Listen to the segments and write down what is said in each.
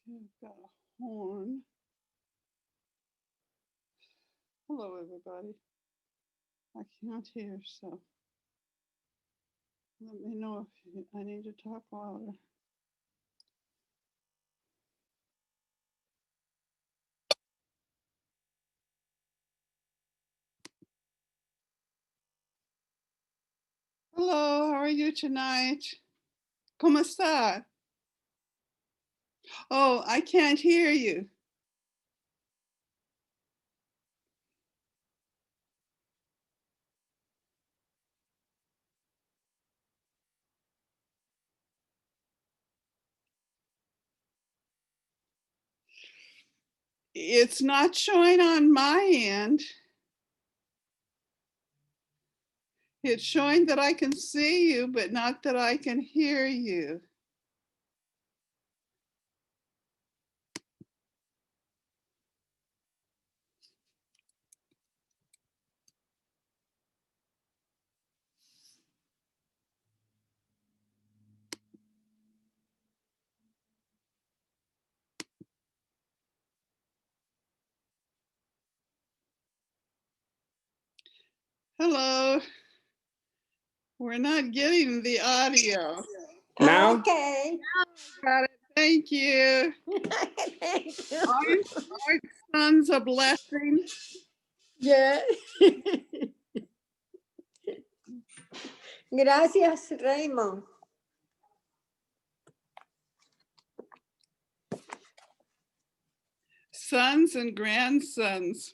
I've got a horn. Hello, everybody. I can't hear, so let me know if I need to talk louder. Hello, how are you tonight? ¿Cómo está? Oh, I can't hear you. It's not showing on my end. It's showing that I can see you, but not that I can hear you. Hello. We're not getting the audio. Now? Okay. Got it. Thank you. Thank you. Our son's a blessing. Yeah. Gracias, Raymond. Sons and grandsons.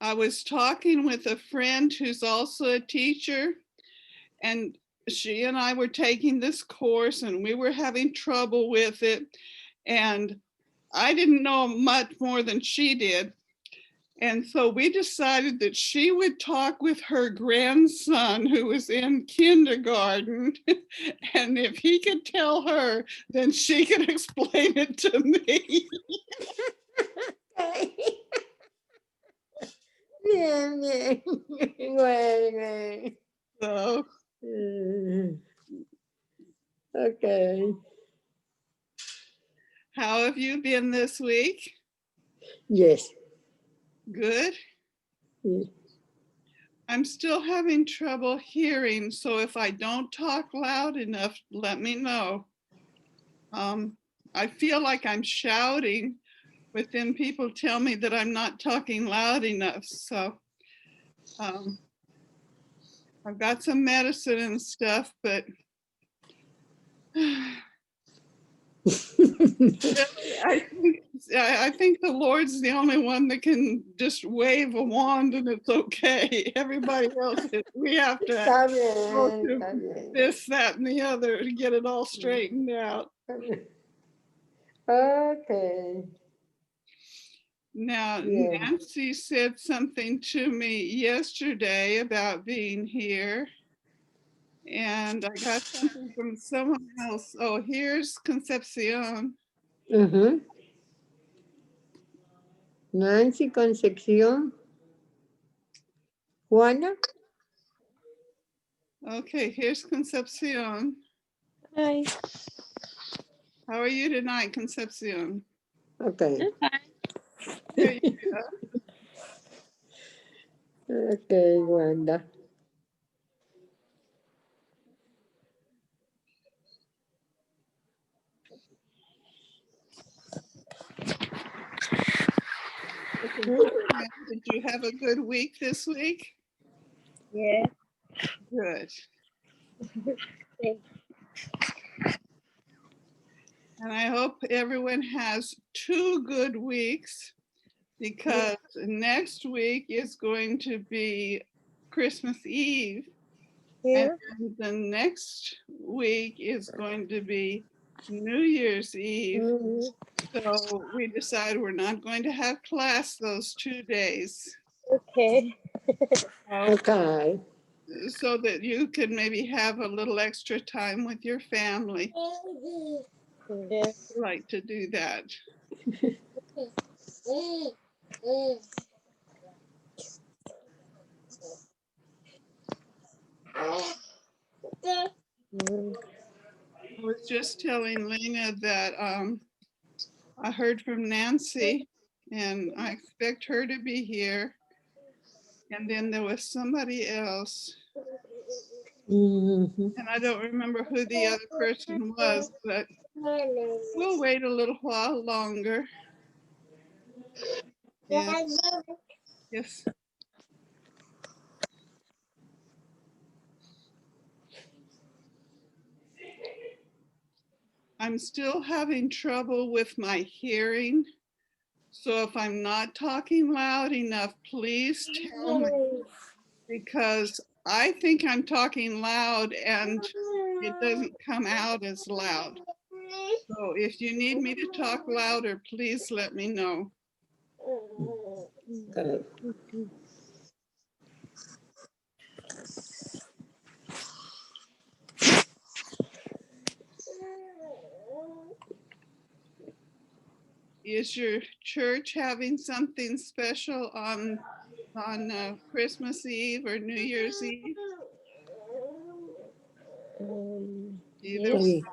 I was talking with a friend who's also a teacher, and she and I were taking this course and we were having trouble with it. And I didn't know much more than she did. And so we decided that she would talk with her grandson who was in kindergarten. And if he could tell her, then she could explain it to me. Okay. Bien, bien. Bueno. So, Okay. how have you been this week? Yes. Good. Yes. I'm still having trouble hearing, so if I don't talk loud enough, let me know. I feel like I'm shouting, but then people tell me that I'm not talking loud enough. So I've got some medicine and stuff, but I think the Lord's the only one that can just wave a wand and it's okay. Everybody else, we have to Está go bien, through está bien. this, that, and the other to get it all straightened out. Okay. Now, Yeah. Nancy said something to me yesterday about being here. And I got something from someone else. Oh, here's Concepcion. Nancy Concepción. Juana. Okay, here's Concepcion. Hi. How are you tonight, Concepcion? Okay. There you go. Okay, Wanda. Did you have a good week this week? Yeah. Good. And I hope everyone has 2 good weeks, because next week is going to be Christmas Eve. Yeah. And the next week is going to be New Year's Eve. So we decided we're not going to have class those 2 days. Okay. Okay. So that you can maybe have a little extra time with your family. Yeah. I like to do that. I was just telling Lena that I heard from Nancy, and I expect her to be here. And then there was somebody else, Mhm. and I don't remember who the other person was, but we'll wait a little while longer. And yes, I'm still having trouble with my hearing. So if I'm not talking loud enough, please tell me, because I think I'm talking loud and it doesn't come out as loud. So if you need me to talk louder, please let me know. Okay. Is your church having something special on Christmas Eve or New Year's Eve? Either Yes. Okay. way.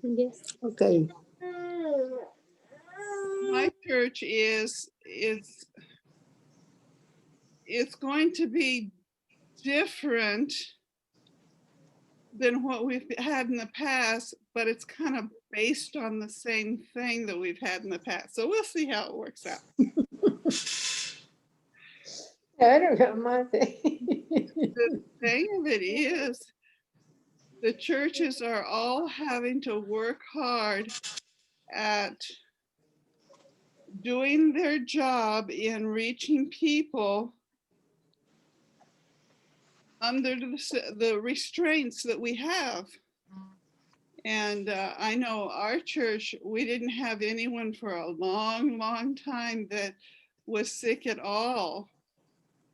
Yes. Okay. My church is it's going to be different than what we've had in the past, but it's kind of based on the same thing that we've had in the past. So we'll see how it works out. Claro, jamás. The thing of it is, the churches are all having to work hard at doing their job in reaching people under the restraints that we have. And I know our church, we didn't have anyone for a long, long time that was sick at all.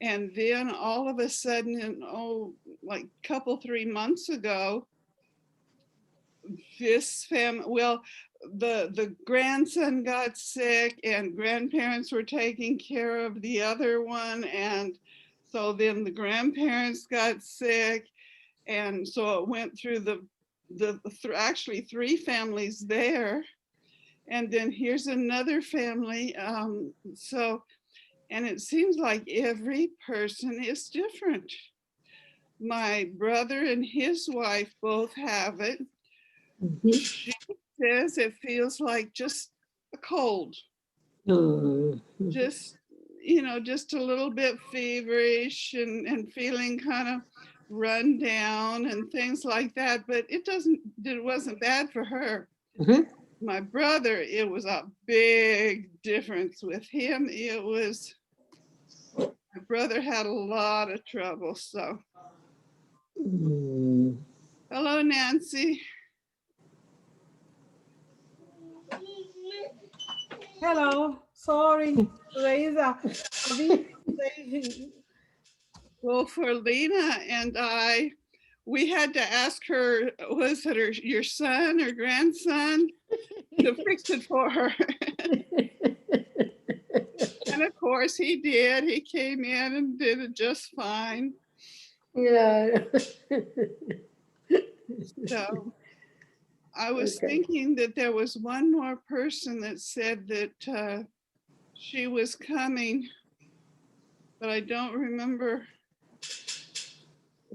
And then all of a sudden, like a couple, 3 months ago, this well, the grandson got sick and grandparents were taking care of the other one. And so then the grandparents got sick. And so it went through actually 3 families there. And then here's another family. And it seems like every person is different. My brother and his wife both have it. Mhm. She says it feels like just a cold, Mhm. just, just a little bit feverish and feeling kind of run down and things like that. But it wasn't bad for her. Mhm. My brother, it was a big difference with him. My brother had a lot of trouble. So, Mm. hello, Nancy. Hello, sorry, there is a big mistake. Well, for Lena and I, we had to ask her, was it your son or grandson, to fix it for her. And of course he did. He came in and did it just fine. Claro. So I was Okay. thinking that there was one more person that said that she was coming, but I don't remember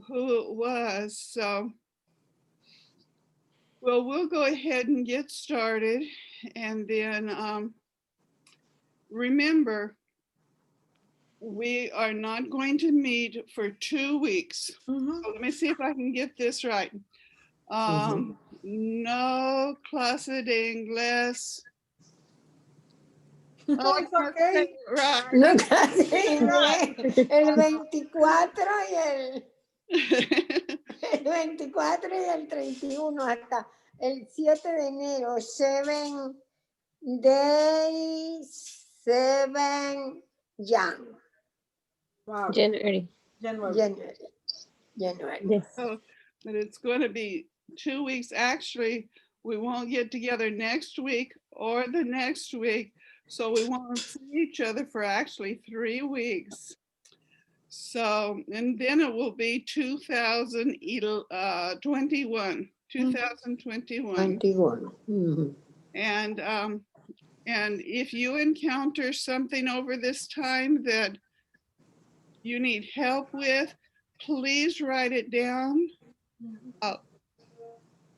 who it was. So, well, we'll go ahead and get started. And then remember, we are not going to meet for 2 weeks. Mhm. So let me see if I can get this right. No clase de inglés. No, Oh, I it's can't say okay. it right. No casi inglés. El 24 y el 24 y el 31 hasta el 7 de enero. 7 days, 7 young. Wow, January. January. January. Yes. Oh, but it's going to be 2 weeks. Actually, we won't get together next week or the next week. So we won't see each other for actually 3 weeks. So, and then it will be 2021. 2021. 21. Mhm. And if you encounter something over this time that you need help with, please write it down.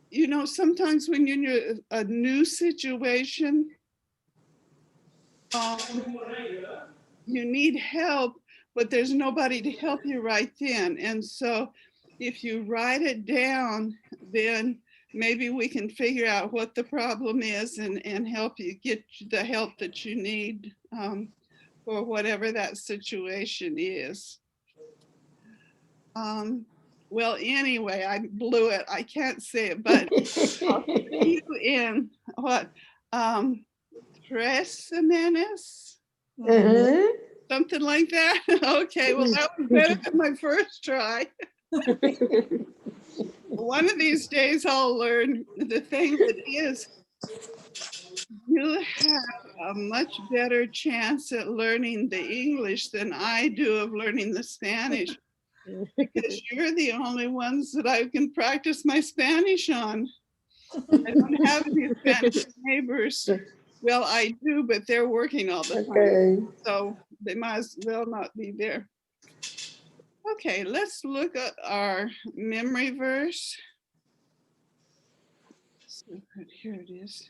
You know, sometimes when you're in a new situation, you need help, but there's nobody to help you right then. And so if you write it down, then maybe we can figure out what the problem is and help you get the help that you need for whatever that situation is. Well, anyway, I blew it. I can't say it, but I'll see you in what? 3 semanas? Uh-huh. Something like that. Okay, well, that was better than my first try. One of these days I'll learn. The thing that is, you have a much better chance at learning the English than I do of learning the Spanish, because you're the only ones that I can practice my Spanish on. I don't have any Spanish neighbors. Well, I do, but they're working all the time, Okay. so they might as well not be there. Okay, let's look at our memory verse. So here it is.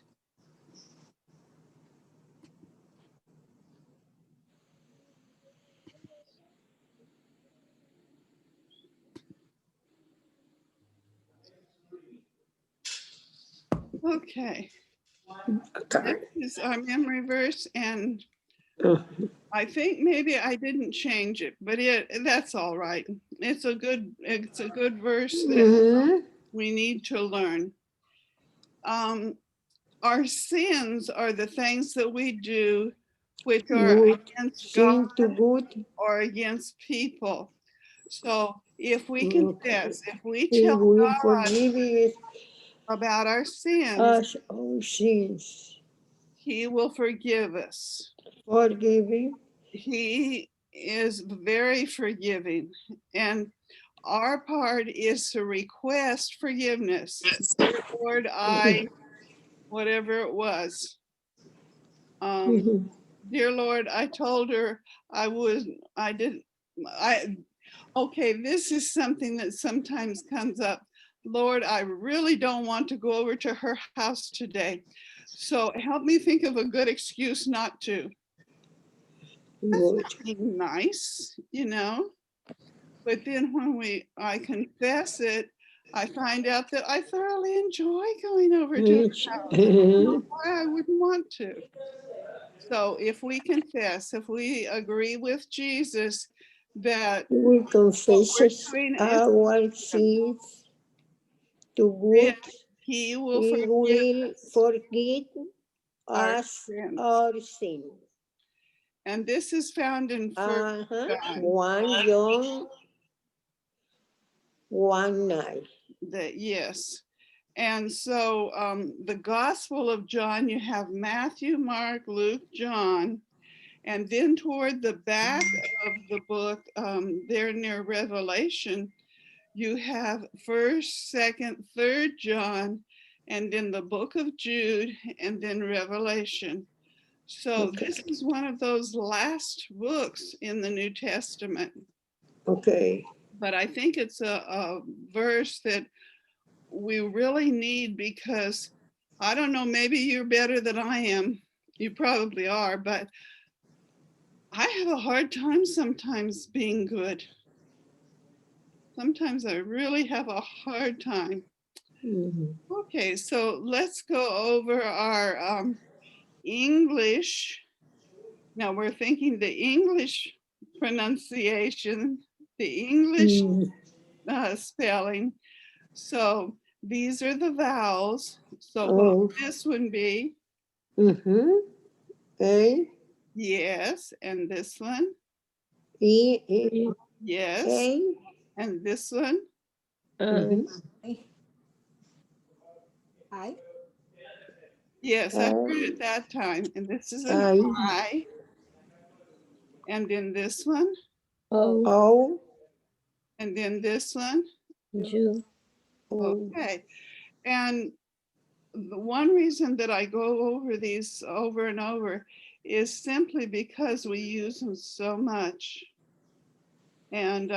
Okay, Okay. this is our memory verse, and Uh, I think maybe I didn't change it, but that's all right. It's a good verse that mhm. we need to learn. Our sins are the things that we do which are Good. against Sin God to good. or against people. So if we Okay. confess, if we He tell will God forgive about our sins, us our sins. He will forgive us. Forgiving. He is very forgiving, and our part is to request forgiveness. Lord, whatever it was. Mhm. Dear Lord, I told her okay, this is something that sometimes comes up. Lord, I really don't want to go over to her house today. So help me think of a good excuse not to. Good. Being nice, you know? But then when I confess it, I find out that I thoroughly enjoy going over to her Which, house. I don't know why I wouldn't want to. So if we confess, if we agree with Jesus that we confess doing is our sins to then good. He will He forgive will forgive our us sins. our sins. And this is found in First John, 1 John 1:9. yes. And so the Gospel of John, you have Matthew, Mark, Luke, John, and then toward the back of the book, there near Revelation, you have 1st, 2nd, 3rd John, and then the book of Jude, and then Revelation. So Okay. this is one of those last books in the New Testament. Okay. But I think it's a verse that we really need, because I don't know, maybe you're better than I am. You probably are, but I have a hard time sometimes being good. Sometimes I really have a hard time. Mhm. Okay, so let's go over our English. Now we're thinking the English pronunciation, the English spelling. So these are the vowels. So what Oh. would this one be? A, Yes, and this one? E, E, Yes, A. and this one? Mhm. I. Yes, I heard it that time. And this is an I. I. And then this one? O, O. And then this one? Ju, O. Okay. And the one reason that I go over these over and over is simply because we use them so much. And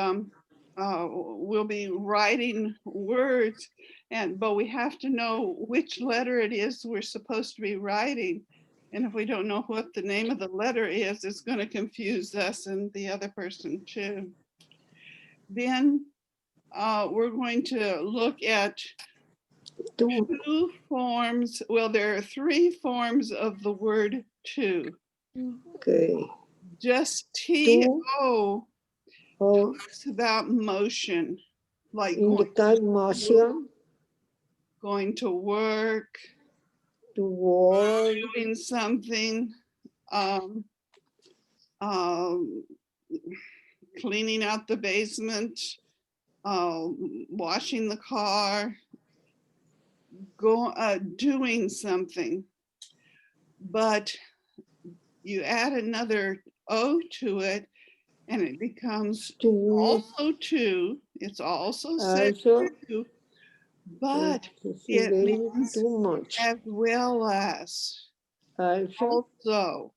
we'll be writing words, but we have to know which letter it is we're supposed to be writing. And if we don't know what the name of the letter is, it's going to confuse us and the other person too. Then we're going to look at Two. two forms. Well, there are three forms of the word to. Okay. Just Two. T-O Oh, talks about motion, like indicate motion. going to work, To work. doing something, um, um, cleaning out the basement, washing the car, doing something. But you add another O to it and it becomes To also two. It's also said also. two, but It's it very means too much. as well as, Also. also.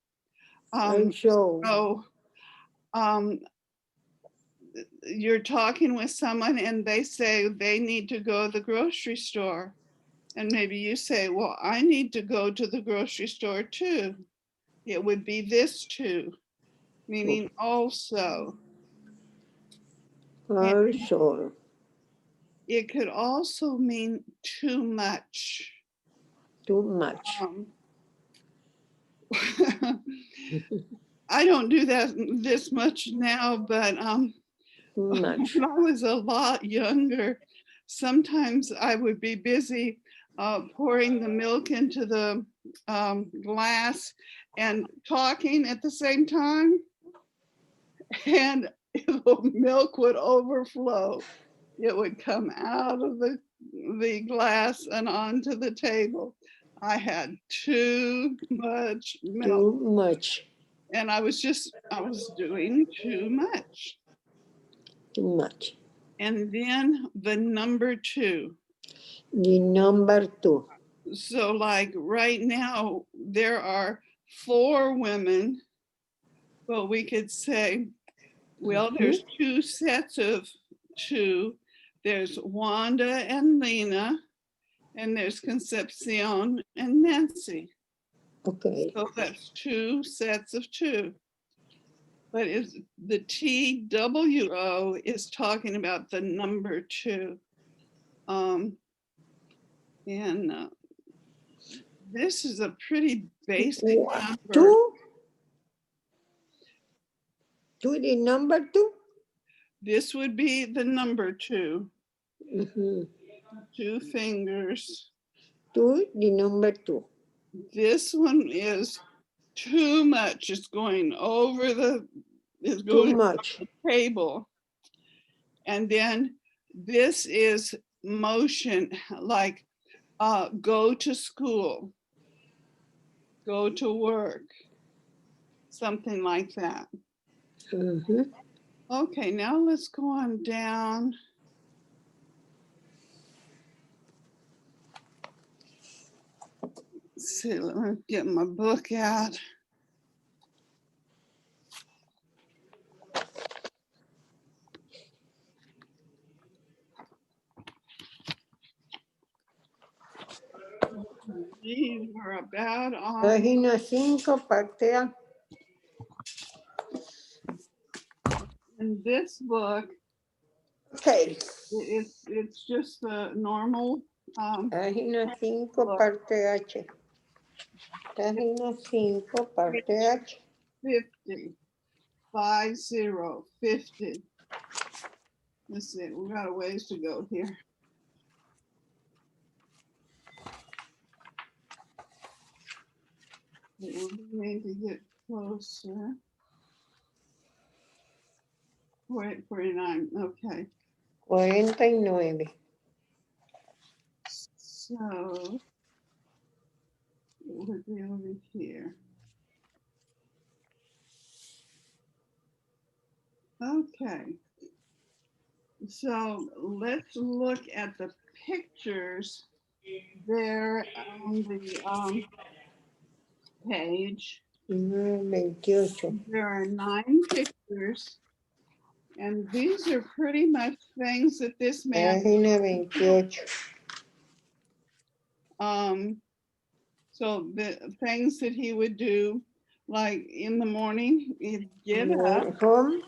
Also. So you're talking with someone and they say they need to go to the grocery store. And maybe you say, well, I need to go to the grocery store too. It would be this too, meaning also. And Also. it could also mean too much. Too much. I don't do that this much now, but Too much. when I was a lot younger, sometimes I would be busy pouring the milk into the glass and talking at the same time, and the milk would overflow. It would come out of the glass and onto the table. I had too much milk. Too much. And I was doing too much. Too much. And then the number two. The number two. So like right now, there are 4 women, but we could say, well, there's 2 sets of 2. There's Wanda and Lena, and there's Concepcion and Nancy. Okay. So that's 2 sets of 2. But is the TWO is talking about the number 2. And this is a pretty basic number. 2? To the number 2? This would be the number 2. Mm-hmm. 2 fingers. To the number 2. This one is too much. It's going over it's Too going much. over the table. And then this is motion, like go to school, go to work, something like that. Mm-hmm. Okay, now let's go on down. Let's see, let me get my book out. These were about on Página 5, parte A. in this book. Okay. It's just the normal. Página 5, parte H. Página 5, parte H. 50, 50, 50. Let's see, we got a ways to go here. We're beginning to get closer. 49, okay. 49. So it would be over here. Okay. So let's look at the pictures there on the page. 28. There are 9 pictures, and these are pretty much things that this man, Página 28. so the things that he would do, like in the morning, he'd get up, Home.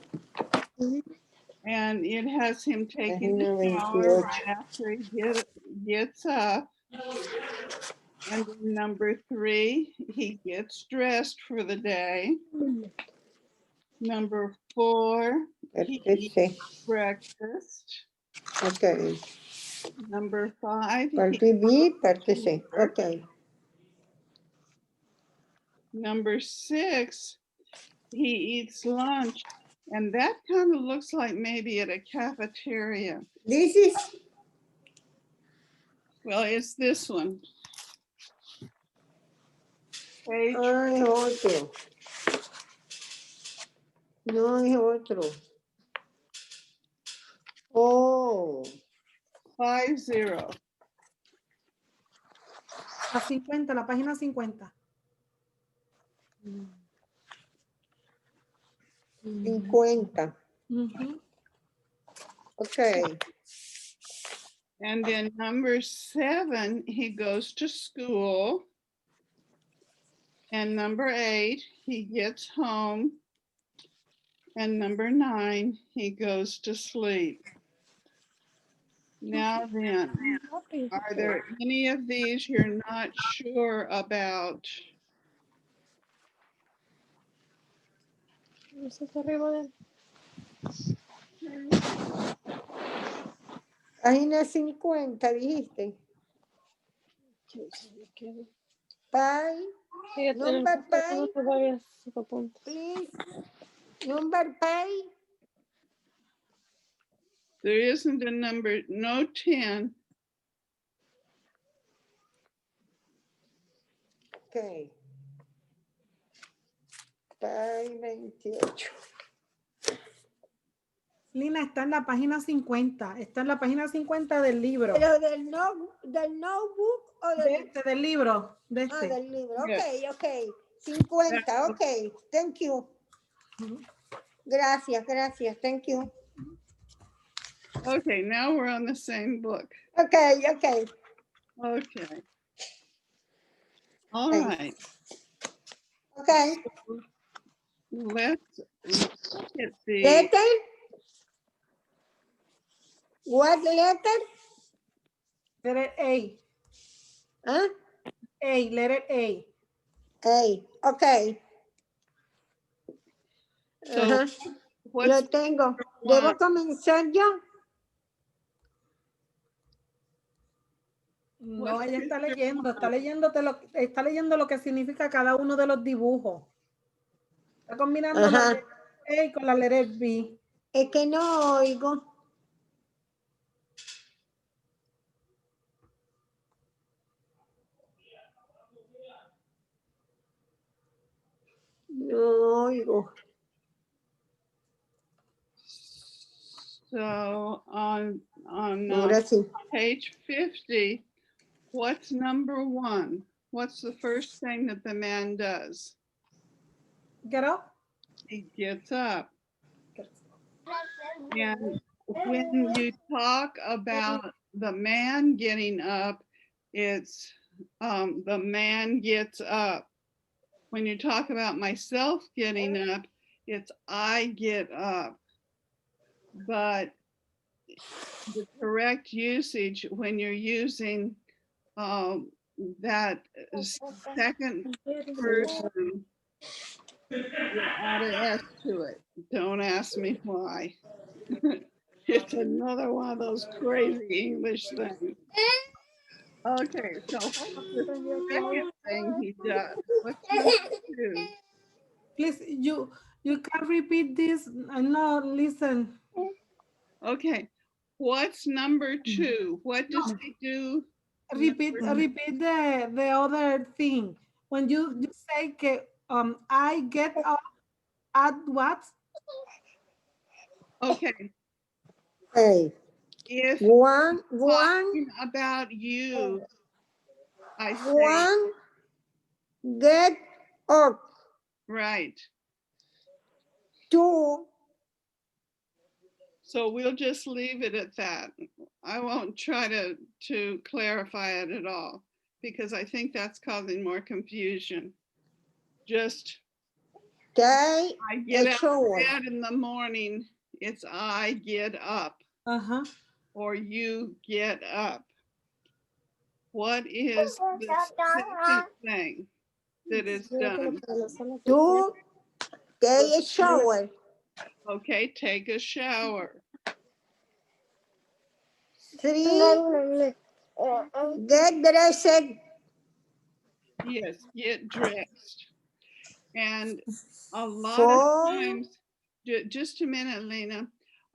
and it has him taking a Página shower 28. right after he gets up. And then number 3, he gets dressed for the day. Number 4, he eats Pártese. breakfast. Ok. Number 5, he Parte B, parte C. work. Ok. Number 6, he eats lunch. And that kind of looks like maybe at a cafeteria. This is. Well, it's this one. Page Ay, otro. No es otro. Oh. 50. La 50, la página 50. 50. Ujú. Ok. And then number 7, he goes to school. And number 8, he gets home. And number 9, he goes to sleep. Now then, are there any of these you're not sure about? ¿Eso está arriba de él? Página 50, dijiste. Pie, Sí, en el number curso pie, tengo varios apuntes. please. Number pie. There isn't a number, no 10. Ok. Pie 28. Lina, está en la página 50. Está en la página 50 del libro. Pero del notebook o Del libro. De Ah, este. del libro. Yeah. Ok. 50, ok. Thank you. Gracias. Thank you. Okay, now we're on the same book. Ok. Okay. All Okay. right. Ok. Let's look at the, Letter? What letter? Letter A. Huh? A, letter A. A. Ok. so Ajá. what's Lo tengo. ¿Debo comenzar yo? No, ella está leyendo lo que significa cada uno de los dibujos. Está combinando la Ajá. letra A con la letra B. Es que no oigo. No oigo. so on Ahora sí. page 50, what's number 1? What's the first thing that the man does? Get up. He gets up. And when you talk about the man getting up, it's the man gets up. When you talk about myself getting up, it's I get up. But the correct usage when you're using that second person, you add an S to it. Don't ask me why. It's another one of those crazy English things. Okay, so what's the second thing he does? What's number 2? Please, you can repeat this. No, listen. Okay, what's number 2? What does he do? Repeat the other thing. When you say que, I get up at what? Okay, Hey. if One. talking about you, I say, Juan get up. right. Tú So we'll just leave it at that. I won't try to clarify it at all because I think that's causing more confusion. Just, take I get a out of shower. bed in the morning, it's I get up Ajá. or you get up. What is the second thing that is done? Tú take a shower. Okay, take a shower. 3, get dressed. Yes, get dressed. And a lot of 4, times, just a minute, Lena.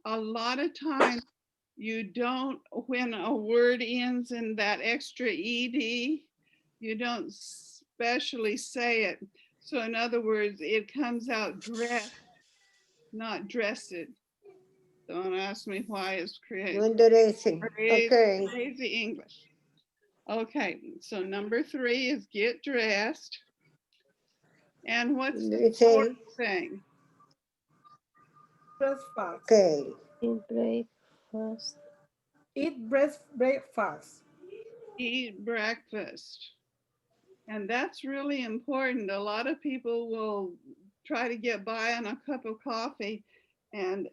A lot of times you don't, when a word ends in that extra ed, you don't specially say it. So in other words, it comes out dressed, not dressed. Don't ask me why it's no created. endurecen. Crazy, Okay. crazy English. Okay, so number 3 is get dressed. And what's the Dice, fourth thing? Breakfast. okay. Eat breakfast. Eat breakfast. Eat breakfast. And that's really important. A lot of people will try to get by on a cup of coffee, and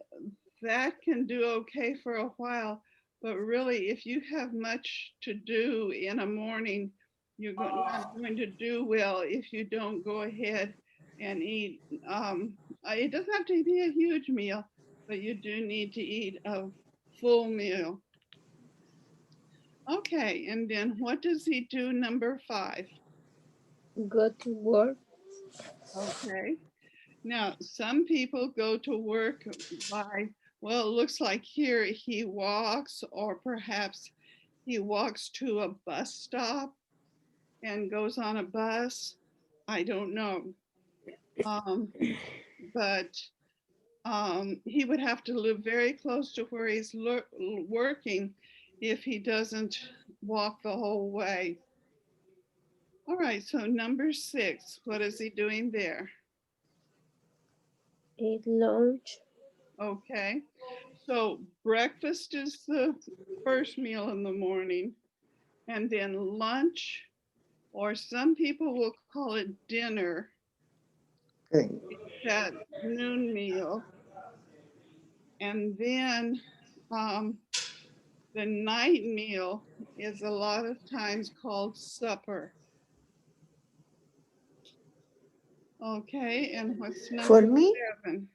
that can do okay for a while. But really, if you have much to do in a morning, you're not going to do well if you don't go ahead and eat. It doesn't have to be a huge meal, but you do need to eat a full meal. Okay, and then what does he do number 5? Go to work. Okay. Now, some people go to work by, well, it looks like here he walks, or perhaps he walks to a bus stop and goes on a bus. I don't know. Um, but he would have to live very close to where he's working if he doesn't walk the whole way. All right, so number 6, what is he doing there? Eat lunch. Okay, so breakfast is the first meal in the morning, and then lunch, or some people will call it dinner, Okay. that noon meal. And then the night meal is a lot of times called supper. Okay, and what's For number me, 7?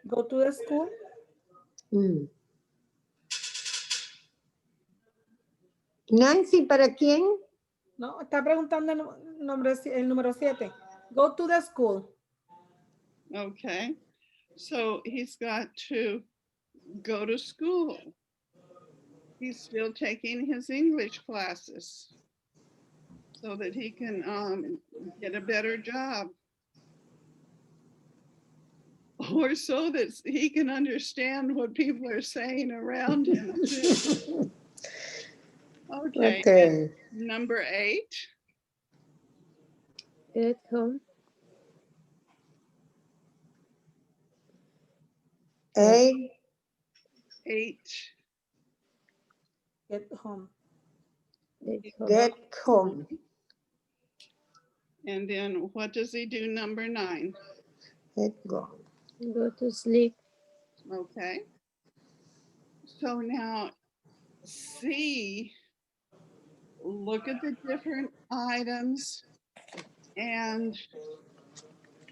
Go to the school. mm. Nancy, ¿para quién? No, está preguntando el número 7. Go to the school. Okay, so he's got to go to school. He's still taking his English classes so that he can get a better job. Or so that he can understand what people are saying around him too. Okay, Okay. number 8. Get home. 8, 8. Get home. Get home. get home. And then what does he do number 9? Get go. Go to sleep. Okay. So now C, look at the different items, and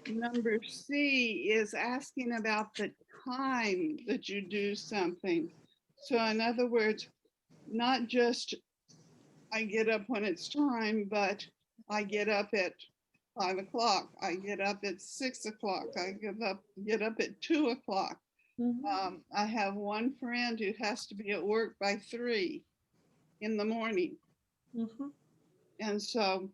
number C is asking about the time that you do something. So in other words, not just I get up when it's time, but I get up at 5 o'clock. I get up at 6 o'clock. I get up at 2 o'clock. I have one friend who has to be at work by 3 in the morning. And so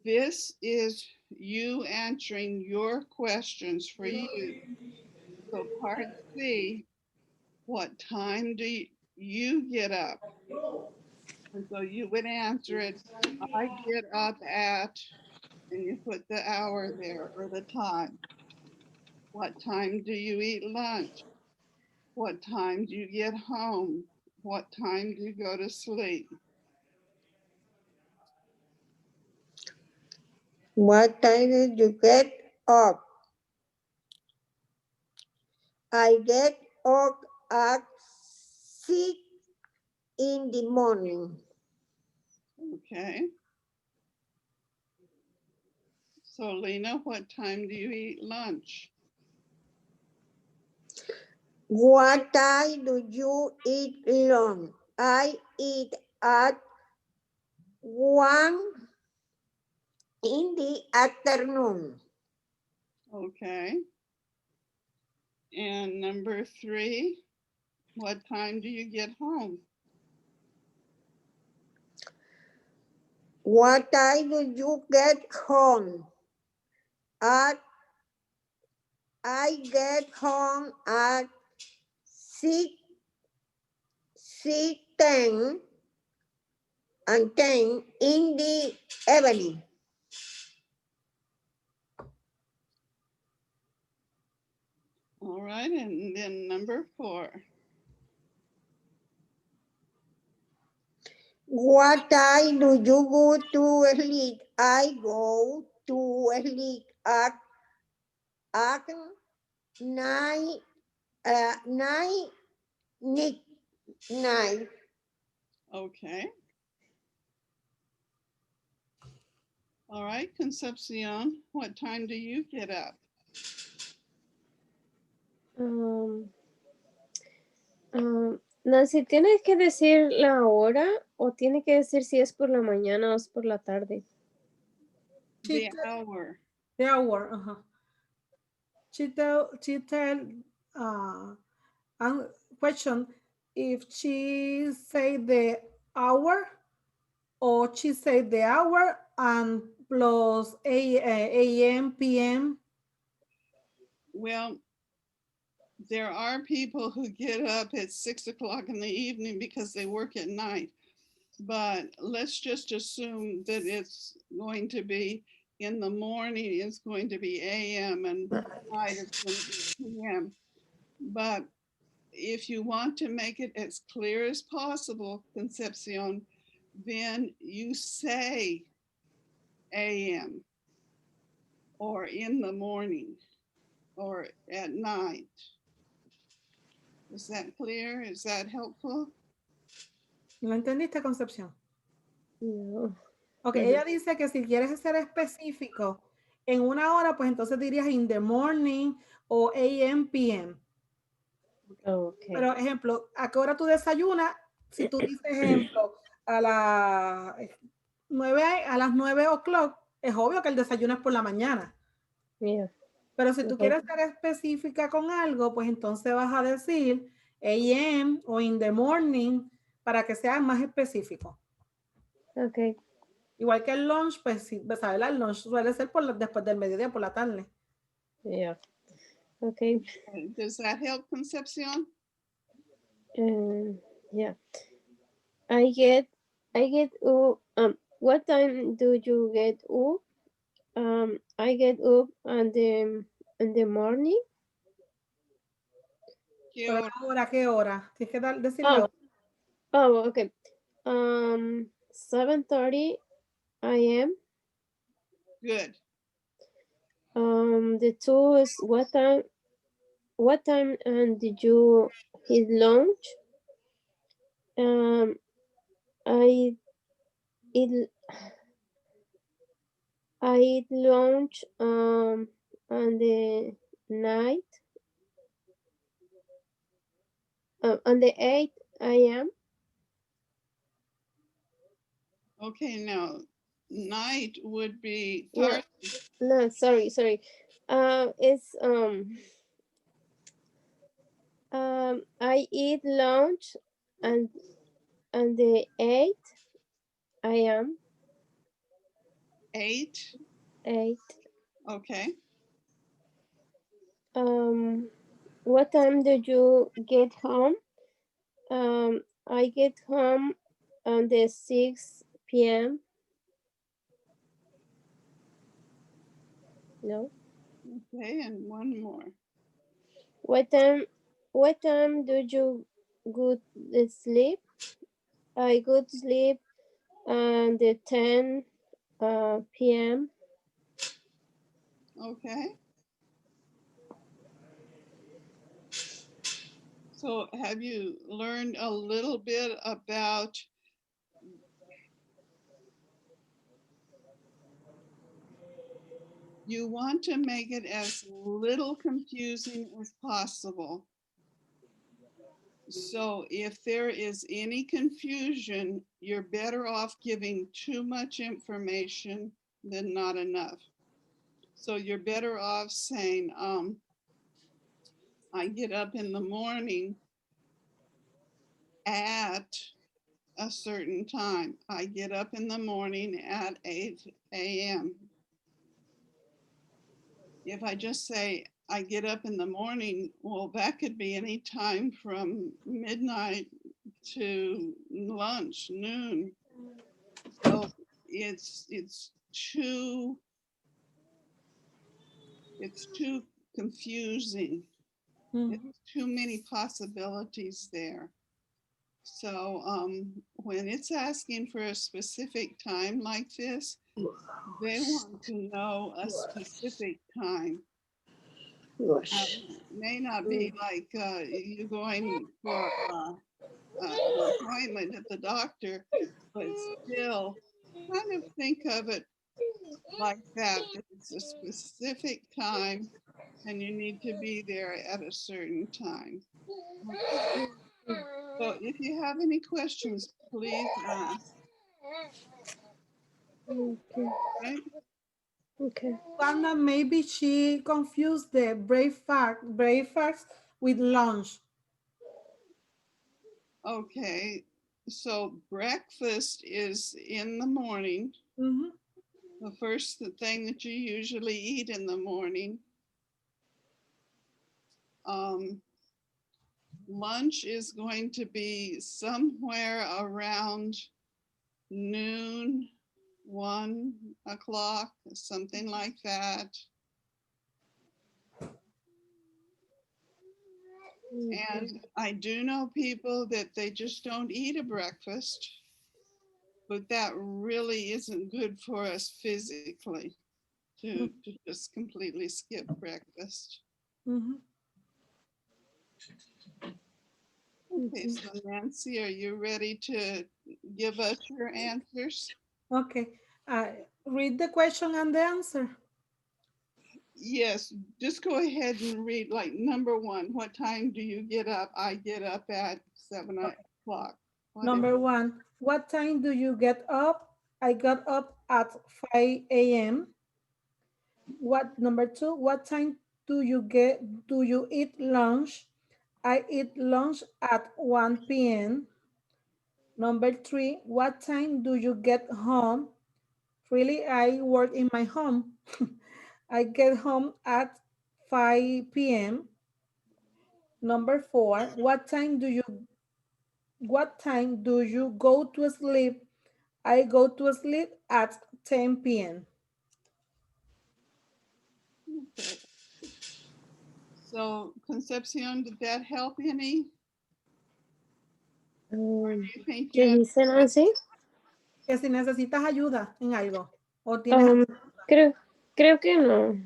this is you answering your questions for you. So part C, what time do you get up? And so you would answer it, I get up at, and you put the hour there or the time. What time do you eat lunch? What time do you get home? What time do you go to sleep? What time did you get up? I get up at 6 in the morning. Okay. So Lena, what time do you eat lunch? What time do you eat lunch? I eat at 1 in the afternoon. Okay. And number 3, what time do you get home? What time do you get home? I get home at 6, 10 and 10 in the evening. All right, and then number 4. What time do you go to sleep? I go to sleep at 9, 9. Okay. All right, Concepcion, what time do you get up? Nancy, ¿tienes que decir la hora o tiene que decir si es por la mañana o es por la tarde? The hour. The hour. She tell question if she say the hour or she say the hour and plus AM, PM. Well, there are people who get up at 6 o'clock in the evening because they work at night. But let's just assume that it's going to be in the morning, it's going to be AM, and night it's going to be PM. But if you want to make it as clear as possible, Concepcion, then you say AM or in the morning or at night. Is that clear? Is that helpful? ¿No entendiste, Concepción? No. Ok, ella dice que si quieres ser específico en una hora, pues entonces dirías in the morning o AM, PM. Okay. Pero ejemplo, ¿a qué hora tú desayunas? Si tú dices ejemplo a las 9 o'clock, es obvio que el desayuno es por la mañana. Yeah. Pero si tú Okay. quieres ser específica con algo, pues entonces vas a decir AM o in the morning para que sea más específico. Okay. Igual que el lunch, pues sí, ¿sabes? El lunch suele ser después del mediodía, por la tarde. Yeah. Okay. Does that help, Concepcion? Yeah. I get what time do you get up? I get up in the morning. ¿Qué Pero hora? ¿qué hora? Tienes que decirle. Okay. 7:30 a.m. Good. The two is what time did you eat lunch? I eat lunch on the night on the 8 a.m. Okay, now night would be No, no, sorry. It's I eat lunch and the 8 a.m. 8. 8. Okay. What time did you get home? I get home on the 6 p.m. No. Okay, and one more. What time do you go to sleep? I go to sleep on the 10 p.m. Okay. So have you learned a little bit about you want to make it as little confusing as possible. So if there is any confusion, you're better off giving too much information than not enough. So you're better off saying, I get up in the morning at a certain time. I get up in the morning at 8 a.m. If I just say I get up in the morning, well, that could be any time from midnight to lunch, noon. So it's too confusing. It's too many possibilities there. So when it's asking for a specific time like this, they want to know a specific time. May not be like you going for an appointment at the doctor, but still kind of think of it like that. That it's a specific time and you need to be there at a certain time. Okay. So if you have any questions, please ask. Okay. Right? Okay. Wanda, maybe she confused the breakfast with lunch. Okay. So breakfast is in the morning. Mhm. The first thing that you usually eat in the morning. Lunch is going to be somewhere around noon, 1 o'clock, something like that. And I do know people that they just don't eat a breakfast, but that really isn't good for us physically to just completely skip breakfast. Mhm. Okay, so Nancy, are you ready to give us your answers? Okay. Read the question and the answer. Yes, just go ahead and read like number 1. What time do you get up? I get up at 7 o'clock. Number 1, what time do you get up? I got up at 5 a.m. Number 2, what time do you eat lunch? I eat lunch at 1 p.m. Number 3, what time do you get home? Really, I work in my home. I get home at 5 p.m. Number 4, what time do you go to sleep? I go to sleep at 10 p.m. Okay. So Concepcion, did that help any? Or do you think ¿Qué you dice Nancy? Que si necesitas ayuda en algo o tienes Creo que no.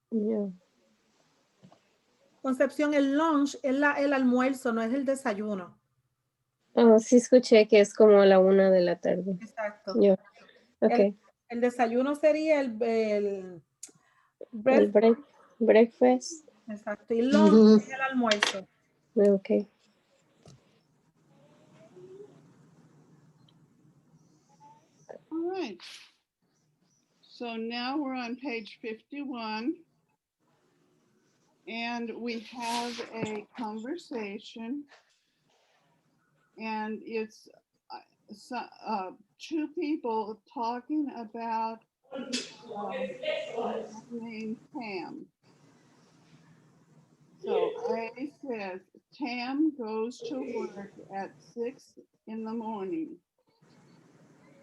No. Concepción, el lunch es el almuerzo, no es el desayuno. Oh, sí escuché que es como a la 1 de la tarde. Exacto. Yo. Ok. El desayuno sería el El breakfast. breakfast. Exacto. Y lunch es el almuerzo. Ok. All right. So now we're on page 51. And we have a conversation. And it's two people talking about a man named Pam. So A says, Tam goes to work at 6 in the morning.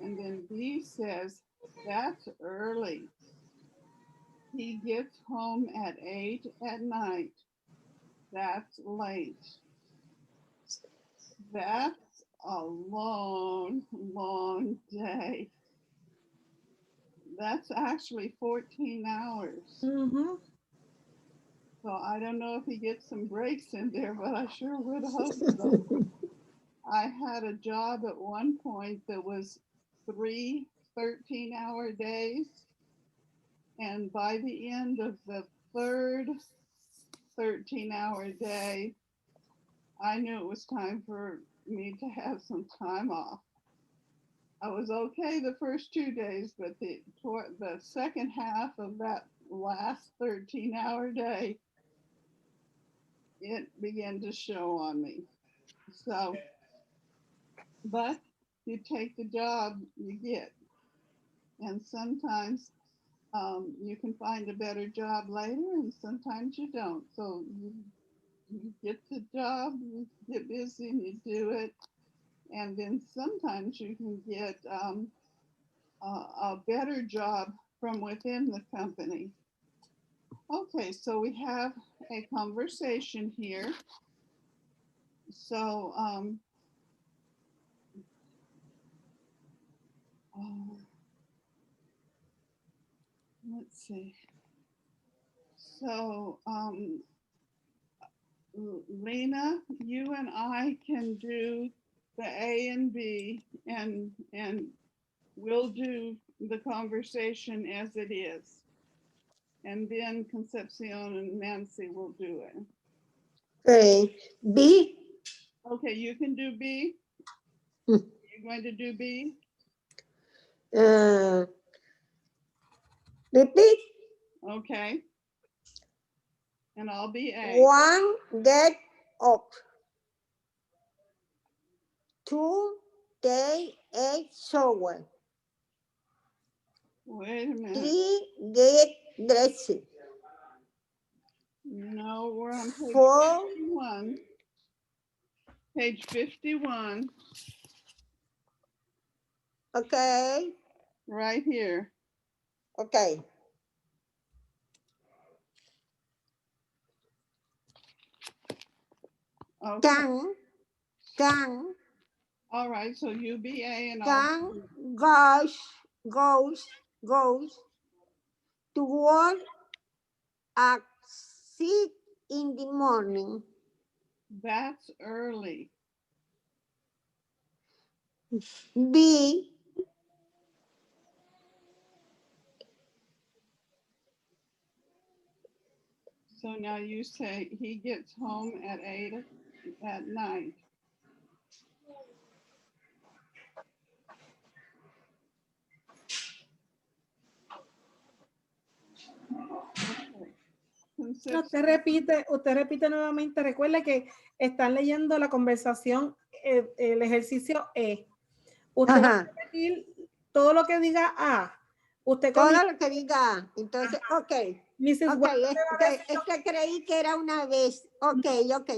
And then B says, that's early. He gets home at 8 at night. That's late. That's a long, long day. That's actually 14 hours. Mhm. So I don't know if he gets some breaks in there, but I sure would hope so. I had a job at one point that was 3 13-hour days. And by the end of the third 13-hour day, I knew it was time for me to have some time off. I was okay the first 2 days, but the second half of that last 13-hour day, it began to show on me. So, but you take the job you get. And sometimes you can find a better job later, and sometimes you don't. So you get the job, you get busy, and you do it. And then sometimes you can get a better job from within the company. Okay, so we have a conversation here. So let's see. So Lena, you and I can do the A and B, and we'll do the conversation as it is. And then Concepcion and Nancy will do it. Okay. B. Okay, you can do B. Hmm. You're going to do B? Repeat. Okay. And I'll be A. 1, get up. 2, take a shower. Wait a minute. 3, get dressed. No, we're on page 4, 51. Page 51, okay, right here. okay. Okay. Can All right, so you be A and I'll goes to work at 6 in the morning. That's early. B. So now you say he gets home at 8 at night. Okay. Usted repite nuevamente. Recuerde que están leyendo la conversación, el ejercicio E. Usted va a repetir todo lo que diga A. Usted Todo comienza. lo que diga. Entonces, ok. Mrs. Ok, Wanda le va a decir, es que creí que era una vez. Ok, ok.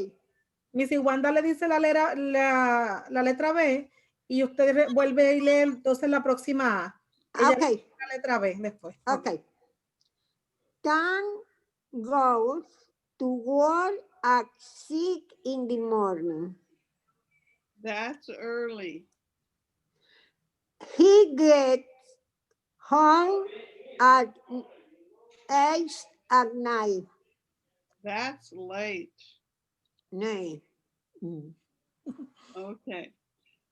Mrs. Wanda le dice la letra B y usted vuelve y lee entonces la próxima A. Ella le dice la letra B después. Ok. Can goes to work at 6 in the morning. That's early. He gets home at 8 at night. That's late. Night. Okay.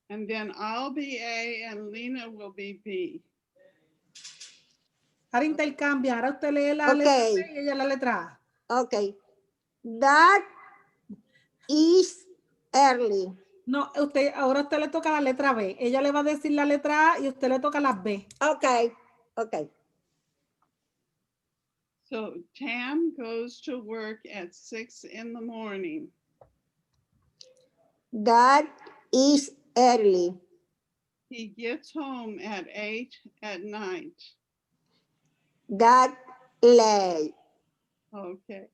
And then I'll be A and Lena will be B. Ahora intercambia. Ahora usted lee la letra B y ella la letra A. Okay. That is early. No, ahora usted le toca la letra B. Ella le va a decir la letra A y usted le toca la B. Okay. Okay. So Tam goes to work at 6 in the morning. That is early. He gets home at 8 at night. That late. Okay.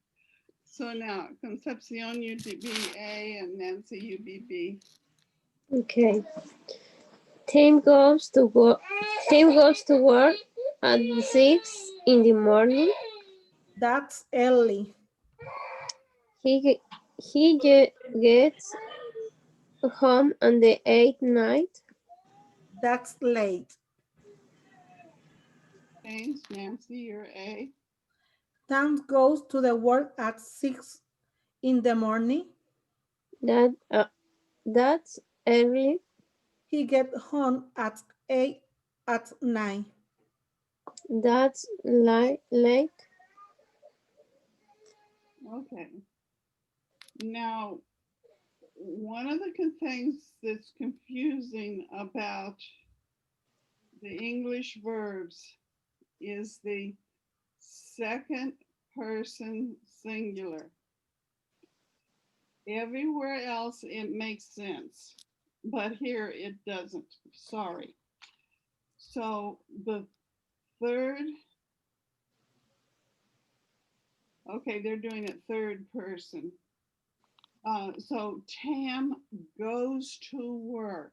So now Concepcion, you be A, and Nancy, you be B. Okay. Tim goes to work. Tim goes to work at 6 in the morning. That's early. He gets home on the 8th night. That's late. James, Nancy, you're A. Tom goes to the work at 6 in the morning. That's early. He gets home at 8 at 9. That's late. Okay. Now, one of the things that's confusing about the English verbs is the second person singular. Everywhere else it makes sense, but here it doesn't. Sorry. So the third, okay, they're doing it third person. So Tam goes to work.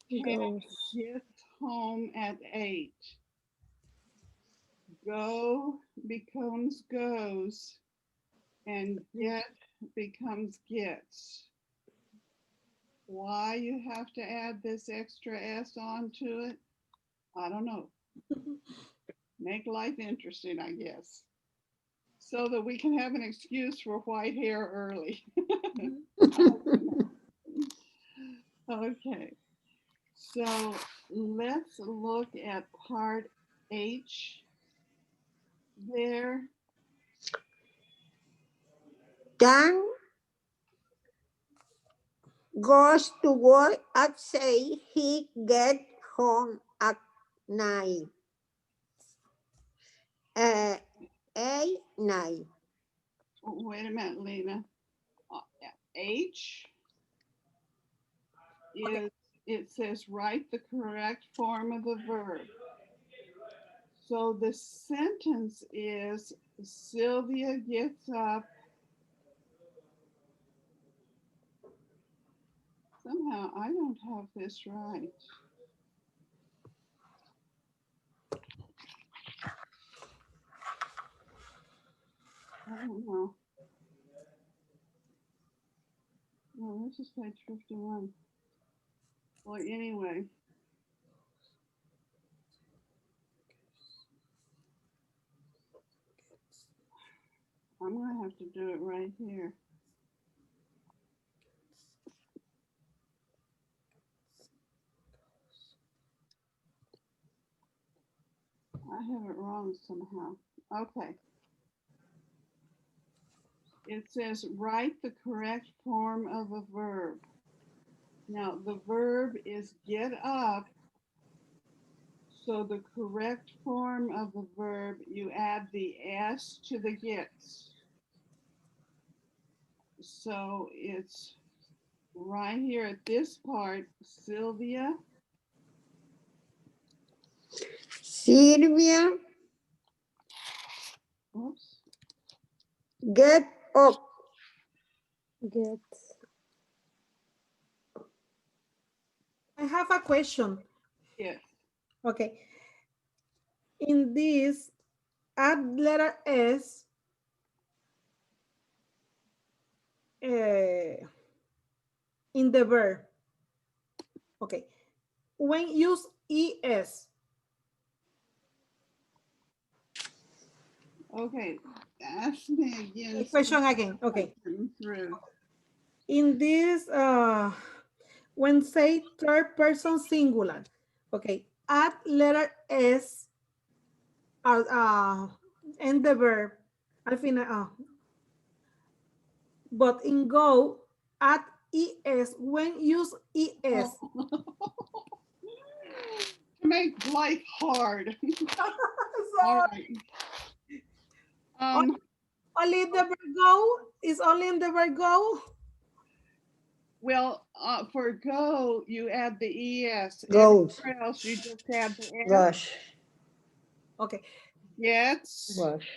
Tam Goes. gets home at 8. Go becomes goes, and get becomes gets. Why you have to add this extra S onto it, I don't know. Make life interesting, I guess, so that we can have an excuse for white hair early. Okay, so let's look at part H there. Dan goes to work at 6. He get home at 9. 8, 9. Wait a minute, Lena. H is, it says write the correct form of the verb. So the sentence is Sylvia gets up. Somehow I don't have this right. I don't know. Well, this is page 51. Well, anyway. I'm going to have to do it right here. I have it wrong somehow. Okay. It says write the correct form of a verb. Now the verb is get up. So the correct form of the verb, you add the S to the gets. So it's right here at this part, Sylvia. Sylvia Oops. get up. Gets. I have a question. Yes. Okay. In this, add letter S in the verb. Okay. When use ES. Okay. Ask me again. Question again. Okay. Through. In this, when say third person singular. Okay. Add letter S and the verb. Al final, but in go, add ES when use ES. To make life hard. All right. Only the verb go is only in the verb go. Well, for go, you add the ES. Goes. Everywhere else, you just add the S. Gosh. Okay. Gets. Gosh.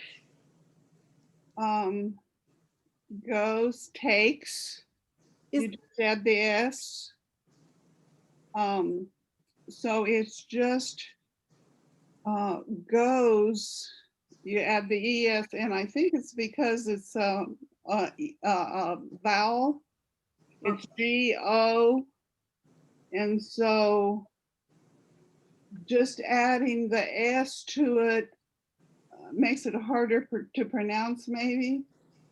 goes, takes, you Is just add the S. So it's just goes, you add the ES, and I think it's because it's a vowel. It's G-O, and so just adding the S to it makes it harder to pronounce, maybe.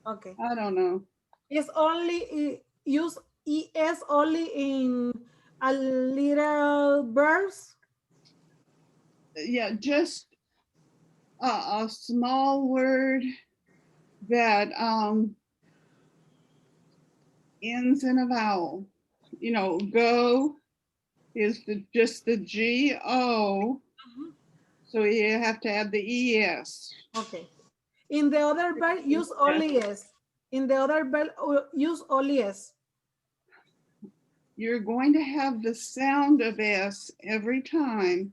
okay. I don't know. It's only use es only in a little verse. Yeah, just a small word that ends in a vowel. You know, go is just the G-O, so you have to add the ES. Okay. In the other verse, use only es. In the other verse, use only es. You're going to have the sound of S every time.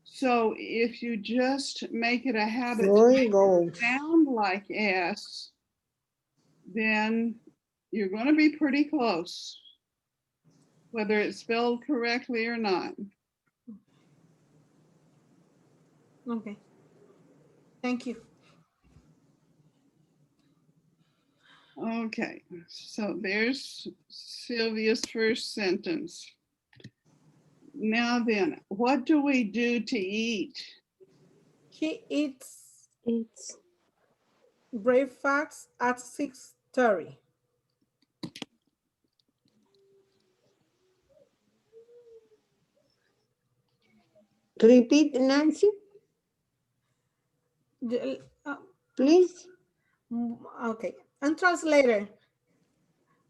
So if you just make it a habit to Joy make it goes. sound like S, then you're going to be pretty close, whether it's spelled correctly or not. Okay. Thank you. Okay, so there's Sylvia's first sentence. Now then, what do we do to eat? He eats It's breakfast at 6:30. Repeat, Nancy, please. Okay. And translator.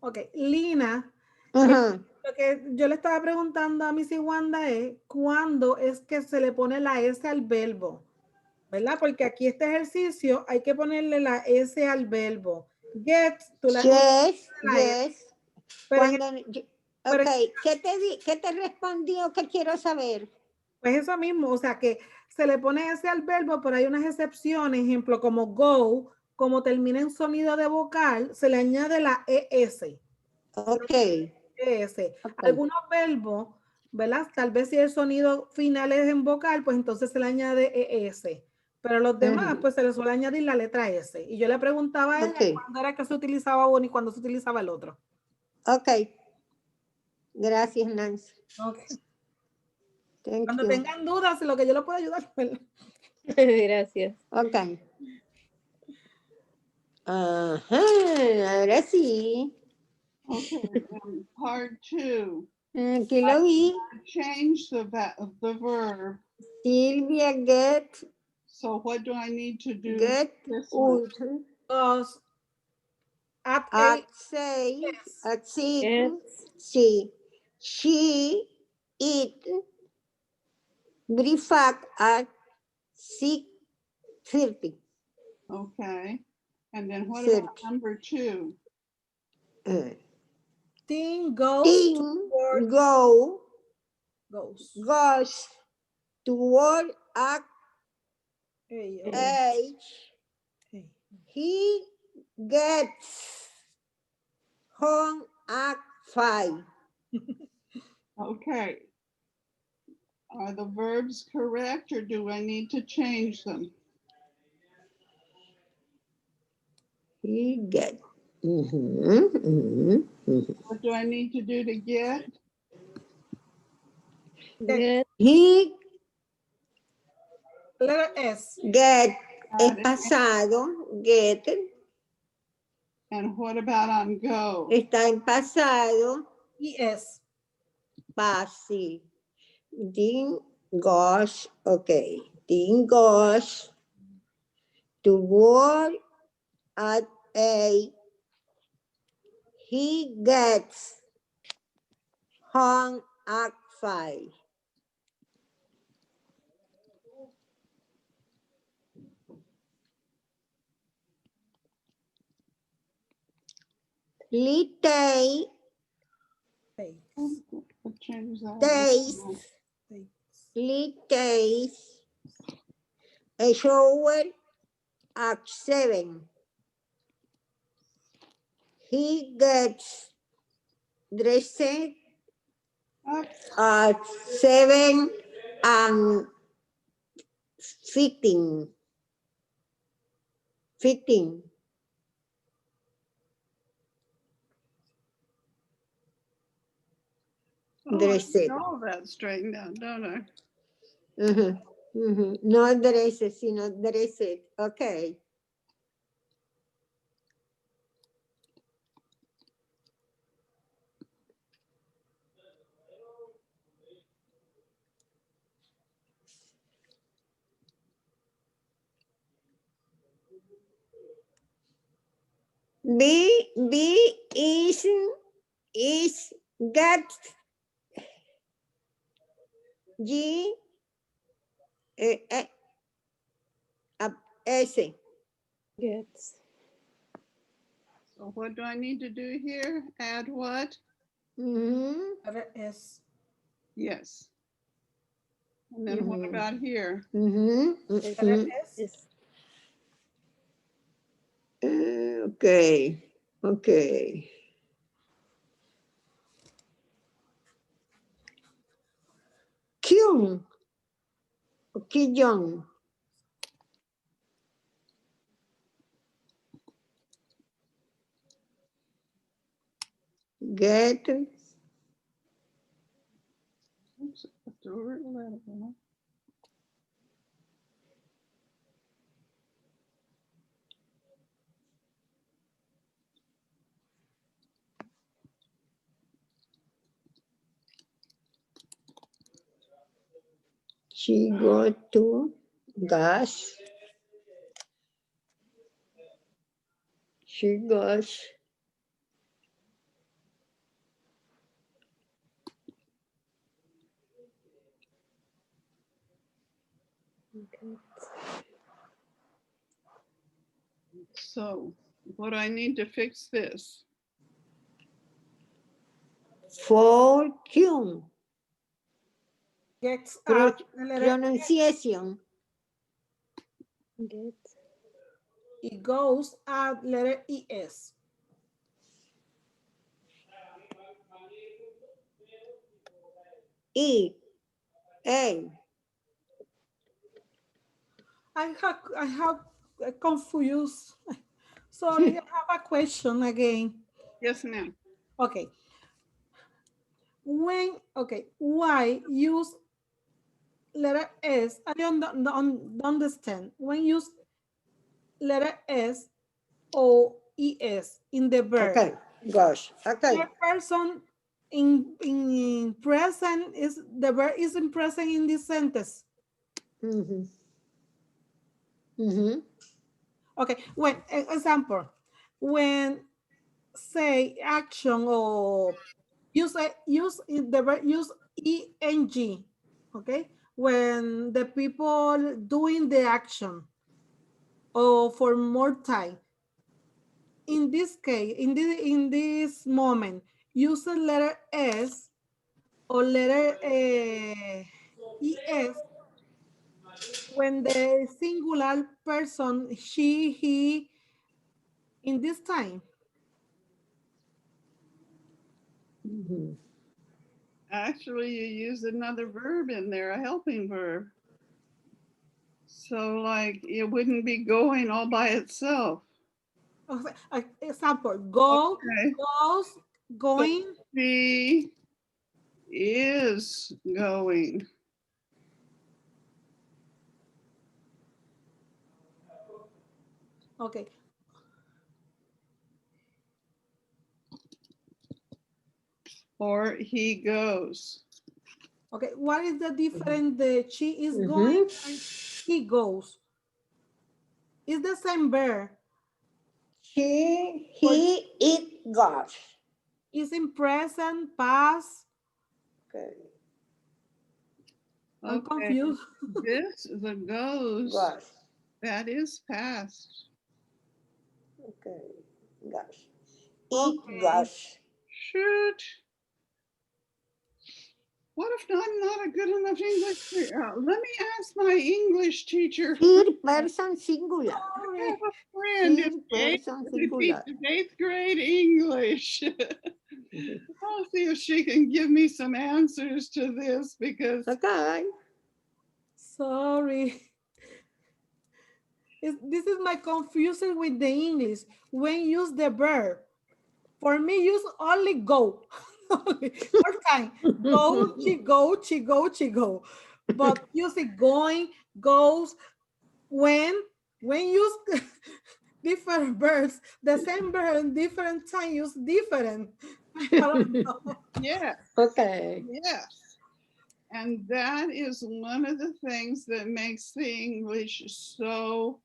Okay. Lina, Ajá. lo que yo le estaba preguntando a Missy Wanda es cuándo es que se le pone la S al verbo, ¿verdad? Porque aquí este ejercicio hay que ponerle la S al verbo. Get, tú la Yes, la S. yes. Pero en Cuando, pero- ok, ¿qué te respondió? ¿Qué quiero saber? pues eso mismo, o sea que se le pone S al verbo, pero hay unas excepciones, ejemplo, como go, como termina en sonido de vocal, se le añade la ES. Ok. ES. Ok. Algunos verbos, ¿verdad? Tal vez si el sonido final es en vocal, pues entonces se le añade ES. Pero los demás, pues se le suele añadir la letra S. Y yo le preguntaba a ella Ok. cuándo era que se utilizaba uno y cuándo se utilizaba el otro. Ok. Gracias, Nancy. Okay. Thank Cuando you. tengan dudas, lo que yo le puedo ayudar. ¿verdad? gracias. Ok. Ajá, ahora sí. Okay, part 2. Aquí lo vi. Change the verb. Silvia get So what do I need to do? This ut one? Los at at 8. 6 at 6 Yes. she eat breakfast at 6:30. Okay. And then what 30. about number 2? Thing goes Ting to work. goes to work at Hey, 8. hey. He gets home at 5. Okay. Are the verbs correct or do I need to change them? He gets. What do I need to do to get? Get. He Letter S. get es Got it. pasado, get And what about on go? está en pasado, ES. fácil. Dean goes, okay. Dean goes to work at 8. He gets home at 5. Lee Takes. I'll change that. Takes. Lee takes a shower at 7. He gets dressed at 7 and 15. 15. Oh, I Dressed. know that straightened out, don't I? No dressed, sino dressed. Okay. B is get G S. Gets. So what do I need to do here? Add what? Letter S. Yes. And then what about here? Letter S. Is Okay. Okay. Kyung. Kyung. Get Oops, I threw it a little bit. she go to gas. She goes So what do I need to fix this? for Kyung. Gets at the letter Pronunciation. get. it goes at letter ES. E. A. I have confused. Sorry, I have a question again. Yes, ma'am. Okay. Why use letter S? I don't understand. When use letter S or ES in the verb. Okay. Gosh. Okay. Third person in present is the verb isn't present in this sentence. Okay, when example, when say action or the verb use eng, okay, when the people doing the action or for more time. In this case, in this moment, use the letter S or letter es when the singular person she he in this time. Actually, you use another verb in there, a helping verb. So like it wouldn't be going all by itself. Example, go, Okay. goes, going. She is going. Okay. Or he goes. Okay, what is the difference? The she is going and he goes. It's the same verb. He, Or it goes. is in present, past. Okay. I'm Okay. confused. This, the goes, Gosh. that is past. Okay. Gosh. It Okay. goes. Shoot. What if I'm not a good enough English teacher? Let me ask my English teacher. Third person singular. I Sorry. have a friend who's Third able person to singular. teach 8th grade English. I'll see if she can give me some answers to this because Okay. Sorry. This is my confusion with the English. When use the verb. For me, use only go. First time, go, she go. But use it going, goes, when use different verbs, the same verb in different time use different. I don't know. yes, Okay. yes. And that is one of the things that makes the English so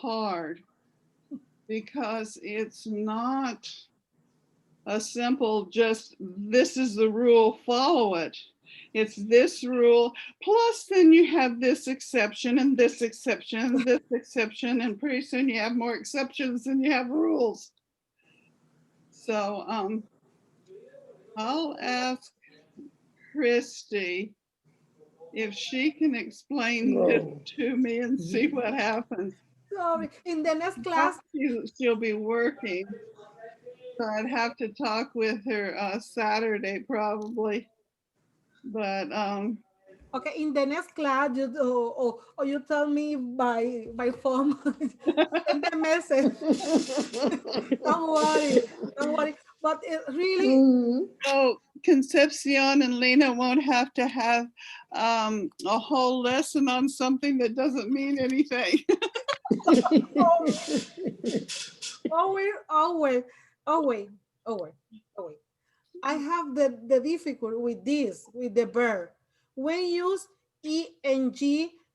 hard because it's not a simple just this is the rule, follow it. It's this rule, plus then you have this exception and this exception and this exception, and pretty soon you have more exceptions than you have rules. So I'll ask Christy if she can explain this Go. to me and see what happens. Sorry. In the next I class, hope she'll be working. So I'd have to talk with her Saturday probably. But okay, in the next class, or you tell me by phone, send a message. Don't worry, don't worry. But it really, Mm. so Concepcion and Lena won't have to have a whole lesson on something that doesn't mean anything. always, always, always, always, always. I have the difficulty with this, with the verb. When use eng,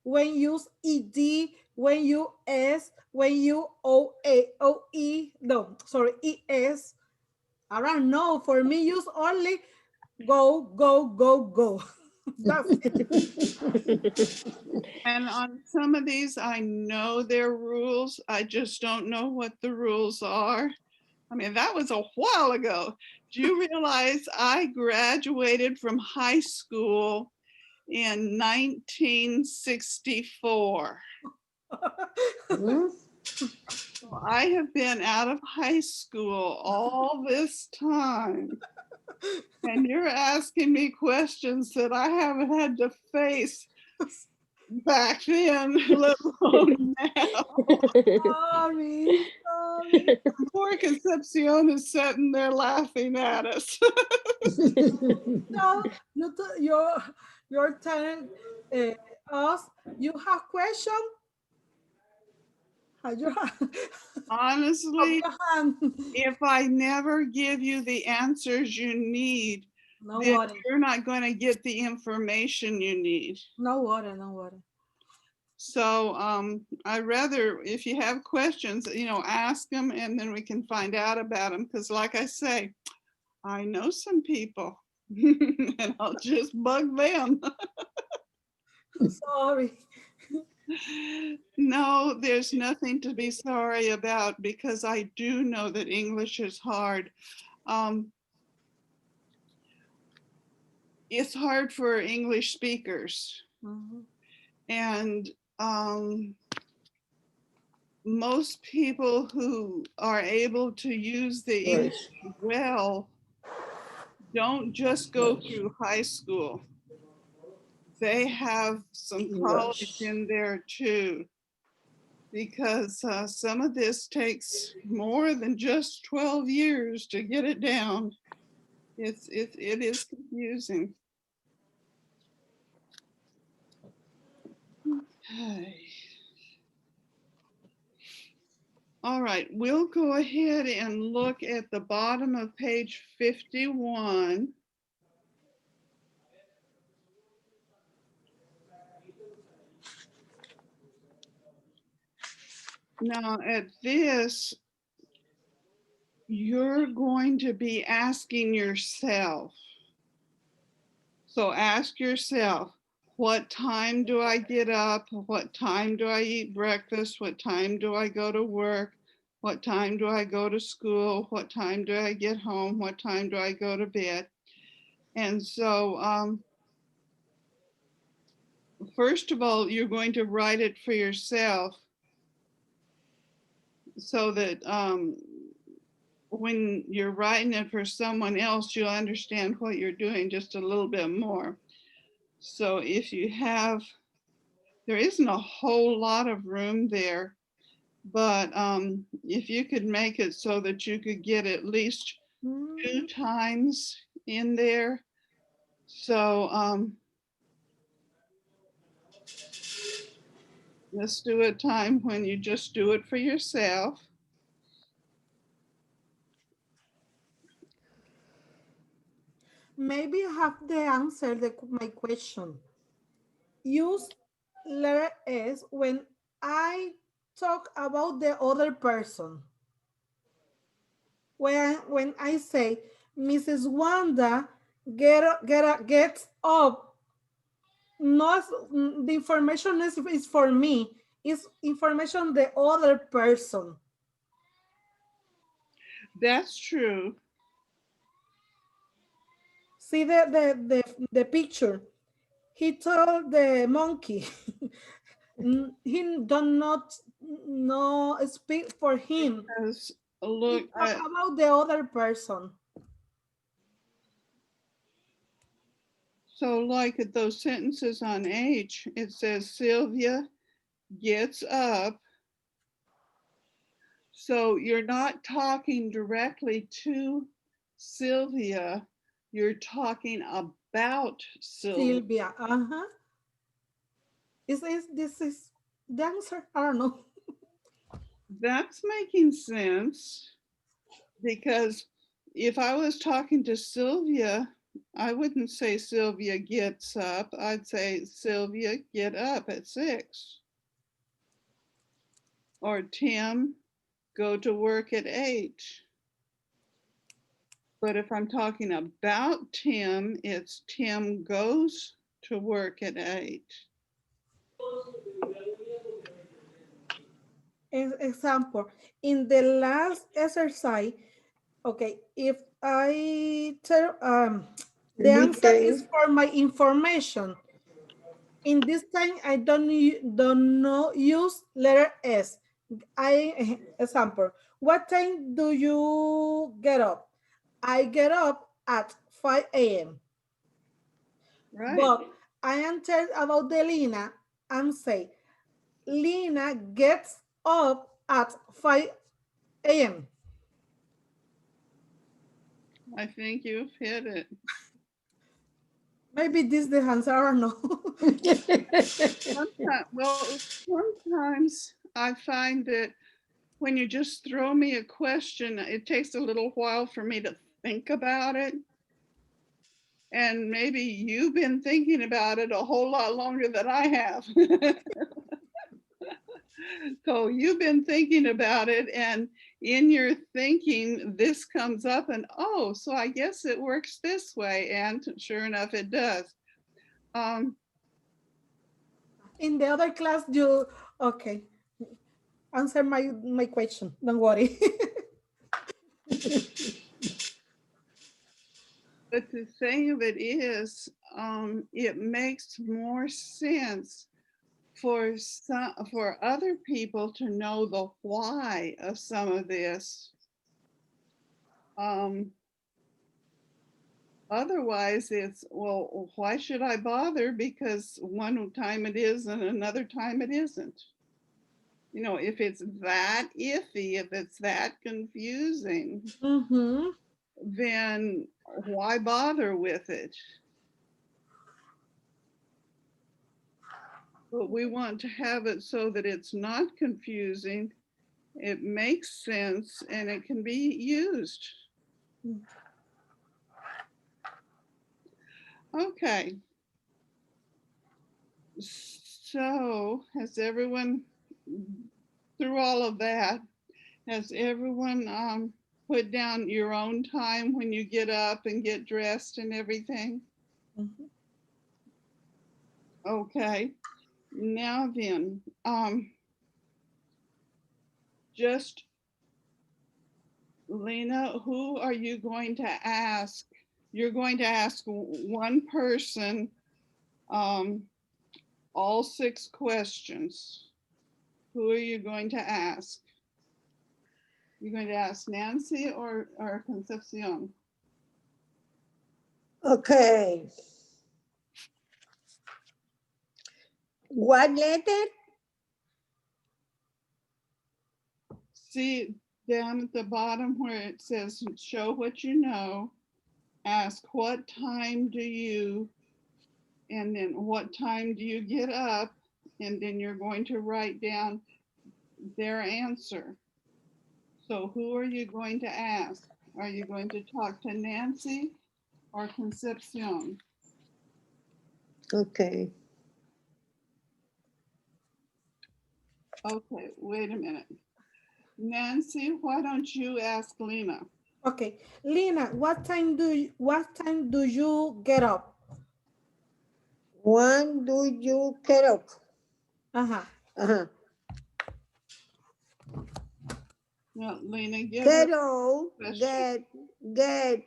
when use ed, when you s, when you oe, no, sorry, es. I don't know. For me, use only go, go, go, go. That's it. And on some of these, I know their rules. I just don't know what the rules are. I mean, that was a while ago. Do you realize I graduated from high school in 1964? Mm. So I have been out of high school all this time. And you're asking me questions that I haven't had to face back then, let alone now. Sorry, sorry. Poor Concepcion is sitting there laughing at us. No, your turn. Us. You have question? Have your of Honestly, your hand. if I never give you the answers you need, No then worry. you're not going to get the information you need. No worry. No worry. So I rather, if you have questions, ask them and then we can find out about them. Because like I say, I know some people and I'll just bug them. Sorry. No, there's nothing to be sorry about because I do know that English is hard. It's hard for English speakers. Mhm. And most people who are able to use the English well don't just go through high school. They have some college in there too, because some of this takes more than just 12 years to get it down. It is confusing. Okay. All right, we'll go ahead and look at the bottom of page 51. Now at this, you're going to be asking yourself. So ask yourself, what time do I get up? What time do I eat breakfast? What time do I go to work? What time do I go to school? What time do I get home? What time do I go to bed? And so first of all, you're going to write it for yourself so that when you're writing it for someone else, you'll understand what you're doing just a little bit more. So if you have, there isn't a whole lot of room there, but if you could make it so that you could get at least 2 times in there. So let's do a time when you just do it for yourself. Maybe I have the answer to my question. Use letter S when I talk about the other person. When I say Mrs. Wanda gets up, not the information is for me. It's information the other person. That's true. See the picture. He told the monkey. He don't not no speak for him. Because He look, talk about the other person. so like at those sentences on H, it says Sylvia gets up. So you're not talking directly to Sylvia, you're talking about Sylvia. Sylvia. Uh-huh. This is the answer? I don't know. That's making sense because if I was talking to Sylvia, I wouldn't say Sylvia gets up. I'd say Sylvia get up at 6. Or Tim go to work at 8. But if I'm talking about Tim, it's Tim goes to work at 8. Example, in the last exercise, okay, if I tell the answer is Detail. for my information. In this time, I don't know use letter S. Example, what time do you get up? I get up at 5 a.m. Right. But I am tell about the Lina and say, Lina gets up at 5 a.m. I think you've hit it. Maybe this is the answer, I don't know. Sometimes I find that when you just throw me a question, it takes a little while for me to think about it. And maybe you've been thinking about it a whole lot longer than I have. So you've been thinking about it, and in your thinking, this comes up and, oh, so I guess it works this way. And sure enough, it does. In the other class, you, okay, answer my question, don't worry. But the thing of it is, it makes more sense for other people to know the why of some of this. Otherwise, it's, well, why should I bother? Because one time it is and another time it isn't. You know, if it's that iffy, if it's that confusing, Mm-hmm. then why bother with it? But we want to have it so that it's not confusing, it makes sense, and it can be used. Okay. So has everyone, through all of that, has everyone put down your own time when you get up and get dressed and everything? Mm-hmm. Okay. Now then, just Lena, who are you going to ask? You're going to ask one person all 6 questions. Who are you going to ask? You're going to ask Nancy or Concepcion? Okay. What letter? See down at the bottom where it says show what you know, ask what time do you, and then what time do you get up, and then you're going to write down their answer. So who are you going to ask? Are you going to talk to Nancy or Concepcion? Okay. Okay, wait a minute. Nancy, why don't you ask Lena? Okay, Lena, what time do you get up? When do you get up? Uh-huh. Uh-huh. No, Lena, give Get her up, question. get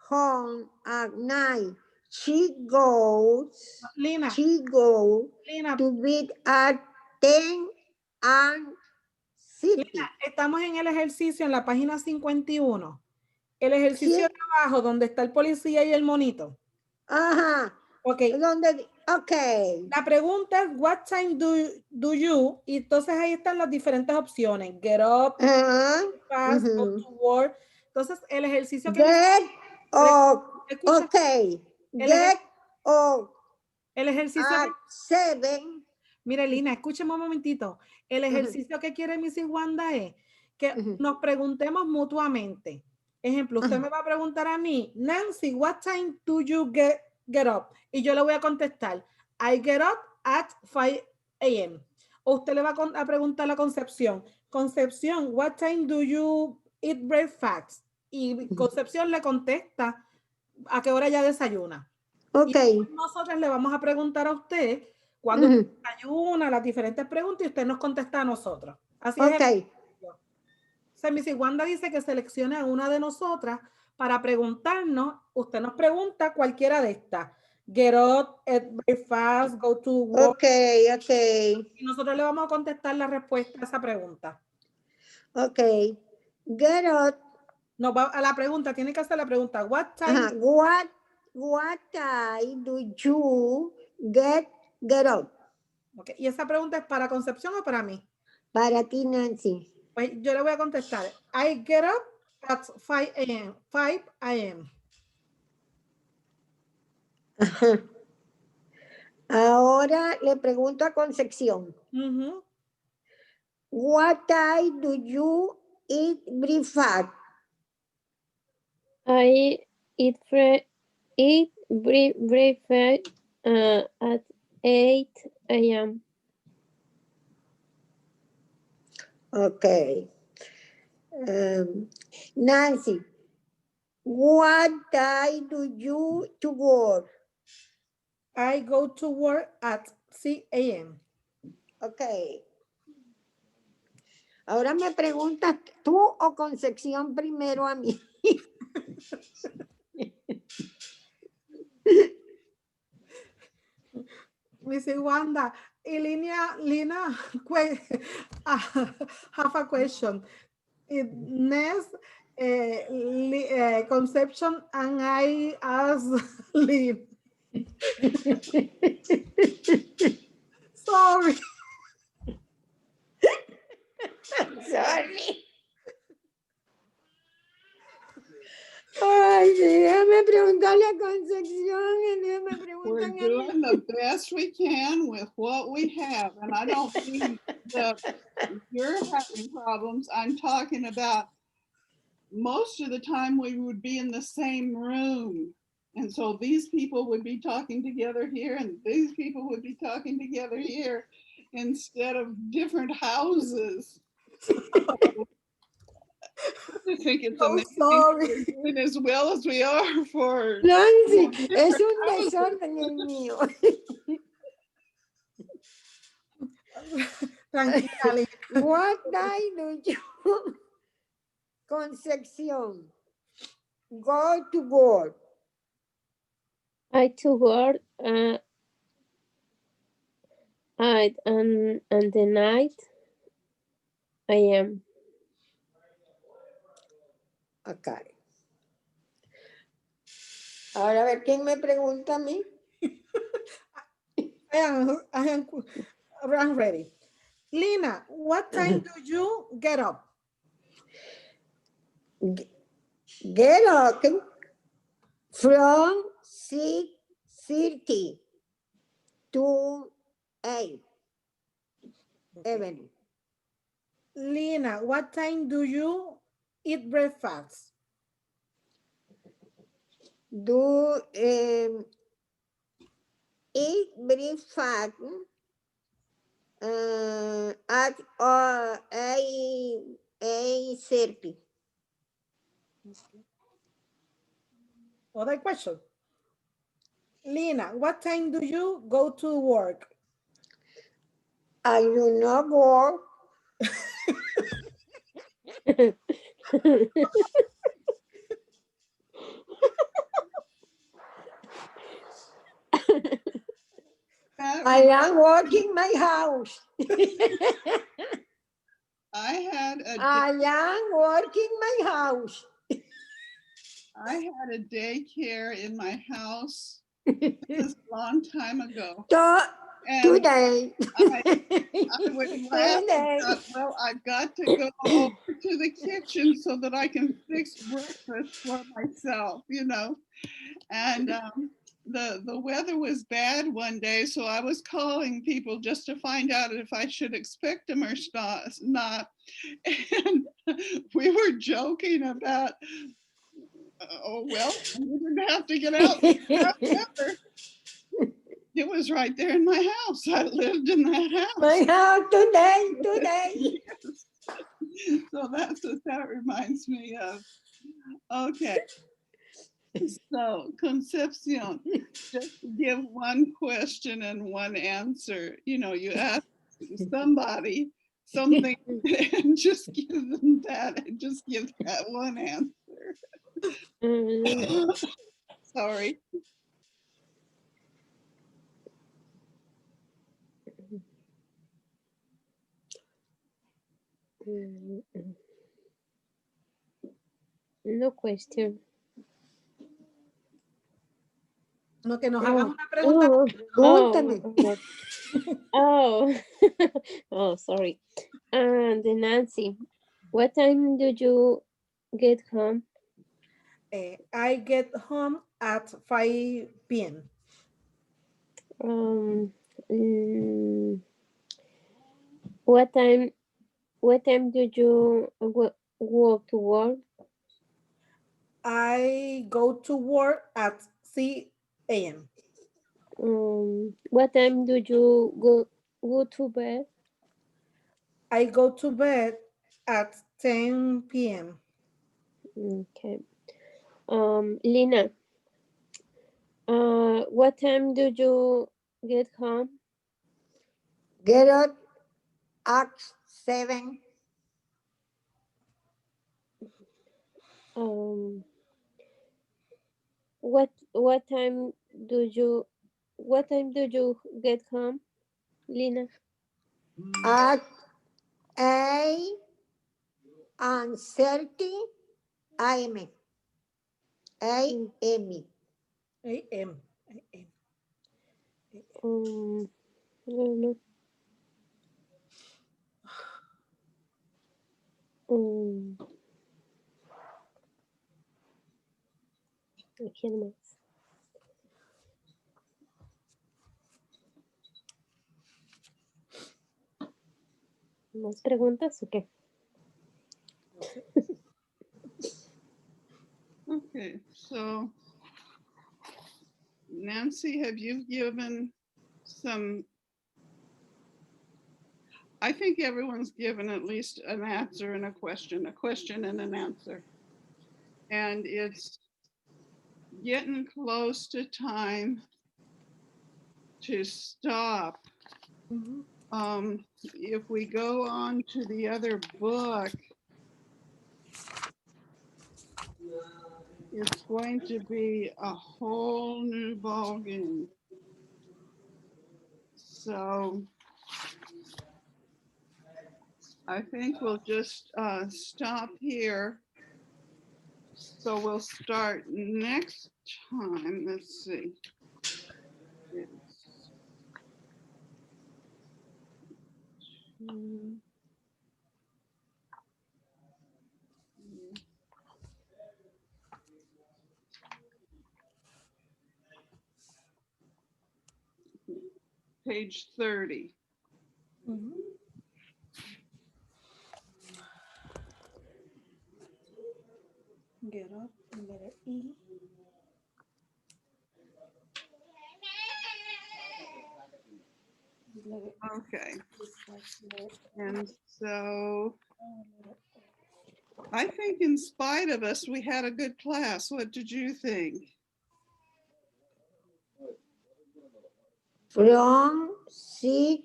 home at night. She goes Lena, Lena, to bed at 10 and Lena, 50. estamos en el ejercicio en la página 51. El ejercicio Sí. de abajo donde está el policía y el monito. Ajá. Ok, Okay. la pregunta es, what time do you? Y entonces ahí están las diferentes opciones. Get up, fast, go to work. Entonces el ejercicio que Get up. escucha, Okay. el, Get up el ejercicio at 7. mire, Lina, escúcheme un momentito. El ejercicio que quiere Mrs. Wanda es que nos preguntemos mutuamente. Ejemplo, usted me va a preguntar a mí, Nancy, what time do you get up? Y yo le voy a contestar, I get up at 5 a.m. O usted le va a preguntar a Concepción, Concepción, what time do you eat breakfast? Y Concepción le contesta a qué hora ya desayuna. Okay. Y nosotros le vamos a preguntar a usted cuando desayuna, las diferentes preguntas, y usted nos contesta a nosotros. Así es. Okay. Mrs. Wanda dice que seleccione a una de nosotras para preguntarnos. Usted nos pregunta cualquiera de estas. Get up, eat breakfast, go to work. Okay. Y nosotros le vamos a contestar la respuesta a esa pregunta. Okay. Get up. No, a la pregunta, tiene que hacer la pregunta. What time? What time do you get up? Okay. ¿Y esa pregunta es para Concepción o para mí? Para ti, Nancy. Pues yo le voy a contestar. I get up at 5 a.m. 5 a.m. Ahora le pregunto a Concepción. What time do you eat breakfast? I eat breakfast at 8 a.m. Okay. Nancy, what time do you to work? I go to work at 6 a.m. Okay. Ahora me preguntas tú o Concepción primero a mí. Mrs. Wanda, Lina, have a question. Next, Conception and I ask Lynn. Sorry. Sorry. Ay, déjame preguntarle a Concepción y déjame We're preguntarle a doing mí. the best we can with what we have. And I don't mean that you're having problems. I'm talking about most of the time we would be in the same room. And so these people would be talking together here and these people would be talking together here instead of different houses. I think it's amazing we're doing as well as we are for Nancy, es un desorden el mío. Tranquila. What time do you, Concepción, go to work? I to work And the night I am. Okay. Ahora a ver, ¿quién me pregunta a mí? I'm ready. Lina, what time do you get up? Get up from 6:30 to 8 evening. Lina, what time do you eat breakfast? Do eat breakfast at 8:30. Other question. Lina, what time do you go to work? I do not work. That I am working my house. I had a I am working my house. I had a daycare in my house this is a long time ago. And Today. I would laugh Today. about, well, I've got to go over to the kitchen so that I can fix breakfast for myself, you know. And the weather was bad one day, so I was calling people just to find out if I should expect them or not. And we were joking about, oh, well, you didn't have to get out in that weather. It was right there in my house. I lived in that house. My house today. So that's what that reminds me of. Okay. So Concepcion, just give one question and one answer. You know, you ask somebody something and just give them that and just give that one answer. Sorry. No question. No, que nos hagas una pregunta. Pregúntame. Oh, oh, sorry. And Nancy, what time do you get home? I get home at 5 p.m. Um, mm, what time? What time do you walk to work? I go to work at 6 a.m. What time do you go to bed? I go to bed at 10 p.m. Okay. Lina, what time do you get home? Get up at 7. Um, what time do you get home, Lina? At 8:30 a.m. 8 a.m. a.m. I don't know. ¿Quién más? ¿Más preguntas o qué? Okay, so Nancy, have you given some, I think everyone's given at least an answer and a question and an answer. And it's getting close to time to stop. If we go on to the other book, it's going to be a whole new ballgame. So I think we'll just stop here. So we'll start next time. Let's see. It's 2, page 30. Mhm. Get up, letter E. Letter Okay. letter And so letter I think in spite of us, we had a good class. What did you think? From 6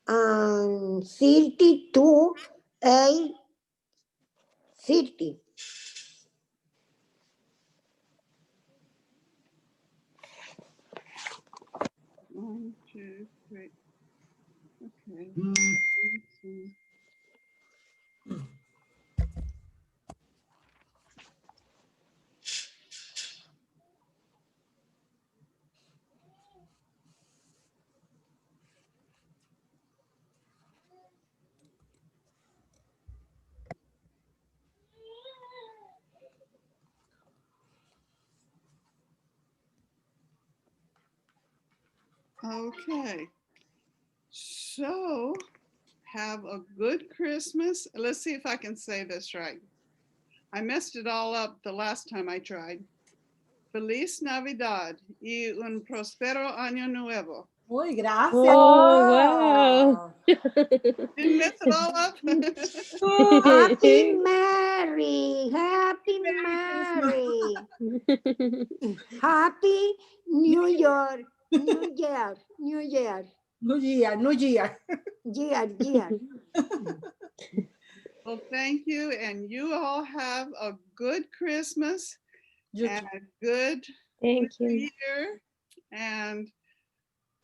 and 30 to 8:30. 1, 2, 3. Okay. Okay. So have a good Christmas. Let's see if I can say this right. I messed it all up the last time I tried. Feliz Navidad y un próspero año nuevo. Uy, gracias. Oh, wow. Didn't mess it all up? Happy Merry, Happy Merry Merry, Happy New Year, New Year, New Year, New Year, New Year. year. Well, thank you. And you all have a good Christmas You and too. a good Thank you. year. And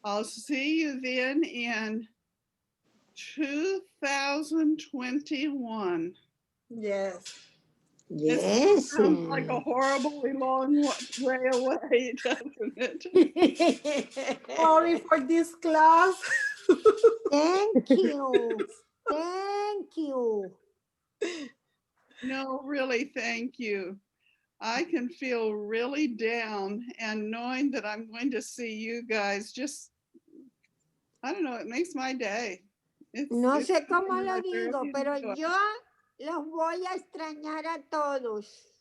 I'll see you then in 2021. Yes. It Yes. sounds like a horribly long way away, doesn't it? Sorry for this class. Thank you. Thank you. No, really, thank you. I can feel really down, and knowing that I'm going to see you guys just, I don't know, it makes my day. No It's sé cómo something lo I digo, really pero enjoy. yo los voy a extrañar a todos.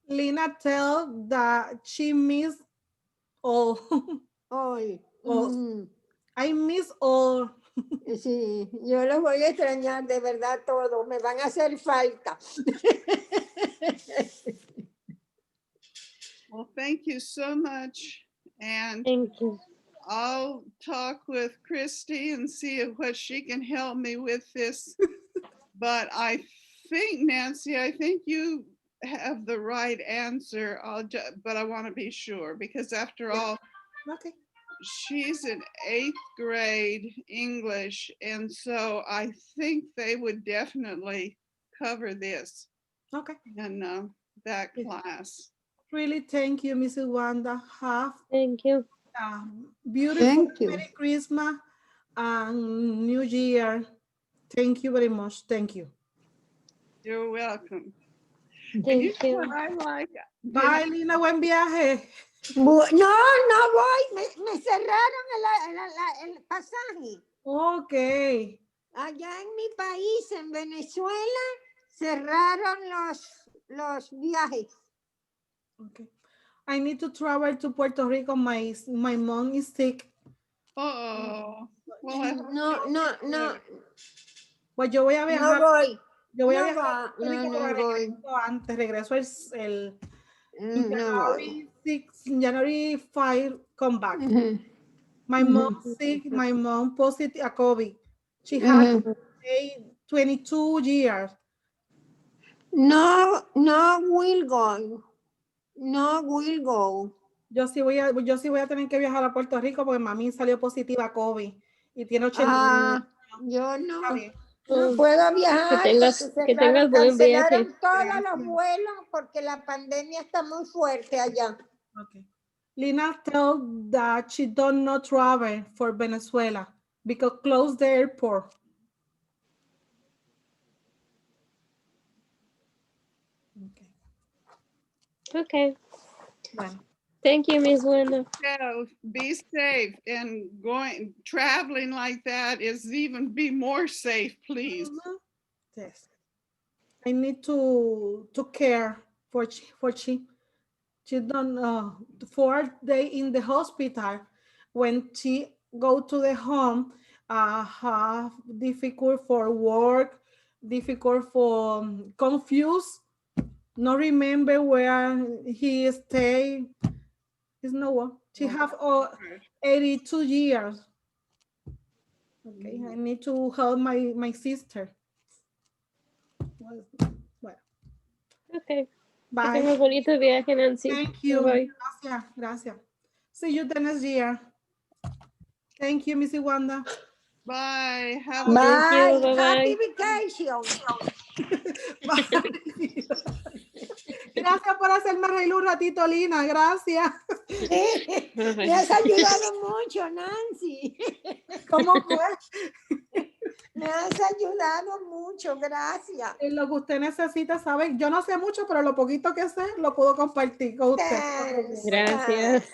Lina tell that she miss all. Hoy. all. I miss all. Sí, yo los voy a extrañar de verdad todos. Me van a hacer falta. Well, thank you so much. And Thank you. I'll talk with Christy and see what she can help me with this. But I think, Nancy, I think you have the right answer. But I want to be sure because after all, Okay. she's in 8th grade English. And so I think they would definitely cover this Okay. in that Yeah. class. Really, thank you, Mrs. Wanda. Have Thank you. a beautiful Thank you. Merry Christmas and New Year. Thank you very much. Thank you. You're welcome. And Thank know you. what I like? Bye, Lina. Buen viaje. No, no voy. Me cerraron el pasaje. Okay. Allá en mi país, en Venezuela, cerraron los viajes. Okay. I need to travel to Puerto Rico. My mom is sick. Oh, well, I hope No, you'll no, get no, better. Pues yo voy a no viajar. voy. Yo voy a No viajar a va, Puerto Rico, no pero voy. regreso antes. Regreso el No voy. January 6, January 5, come back. Ujú, My ujú, mom sick, my mom positive a COVID. She had ujú. 22 years. No will go. No will go. Yo sí voy a tener que viajar a Puerto Rico porque mami salió positiva a COVID y tiene 80 Ah, yo Está no. bien. Oh, Puedo viajar que tengas buen viaje. cancelaron todos los Gracias. vuelos porque la pandemia está muy fuerte allá. Okay. Lina told that she don't not travel for Venezuela because close the airport. Okay. Okay. Bueno. Thank you, Miss Wanda. Yeah, be safe, and traveling like that is even be more safe, please. Yes. I need to care for she don't 4 days in the hospital. When she go to the home, have difficult for work, difficult for confused, not remember where he stay. Is no one. She have 82 years. Okay, I need to help my sister. Well, Okay. Que bye. tengas bonito viaje, Nancy. Thank you. Bye. Gracias, gracias. See you the next year. Thank you, Missy Wanda. Bye. Have a Bye. you. Bye-bye. Happy vacation. Bye. Gracias por hacerme reír un ratito, Lina. Gracias. Me has ayudado mucho, Nancy. ¿Cómo fue? Me has ayudado mucho, gracias. En lo que usted necesita saber. Yo no sé mucho, pero lo poquito que sé lo puedo compartir con usted. Thanks. Gracias.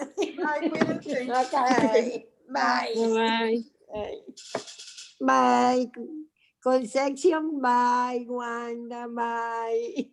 Ay, cuídense. Okay. Bye. Bye. Bye. Concepción, bye. Wanda, bye.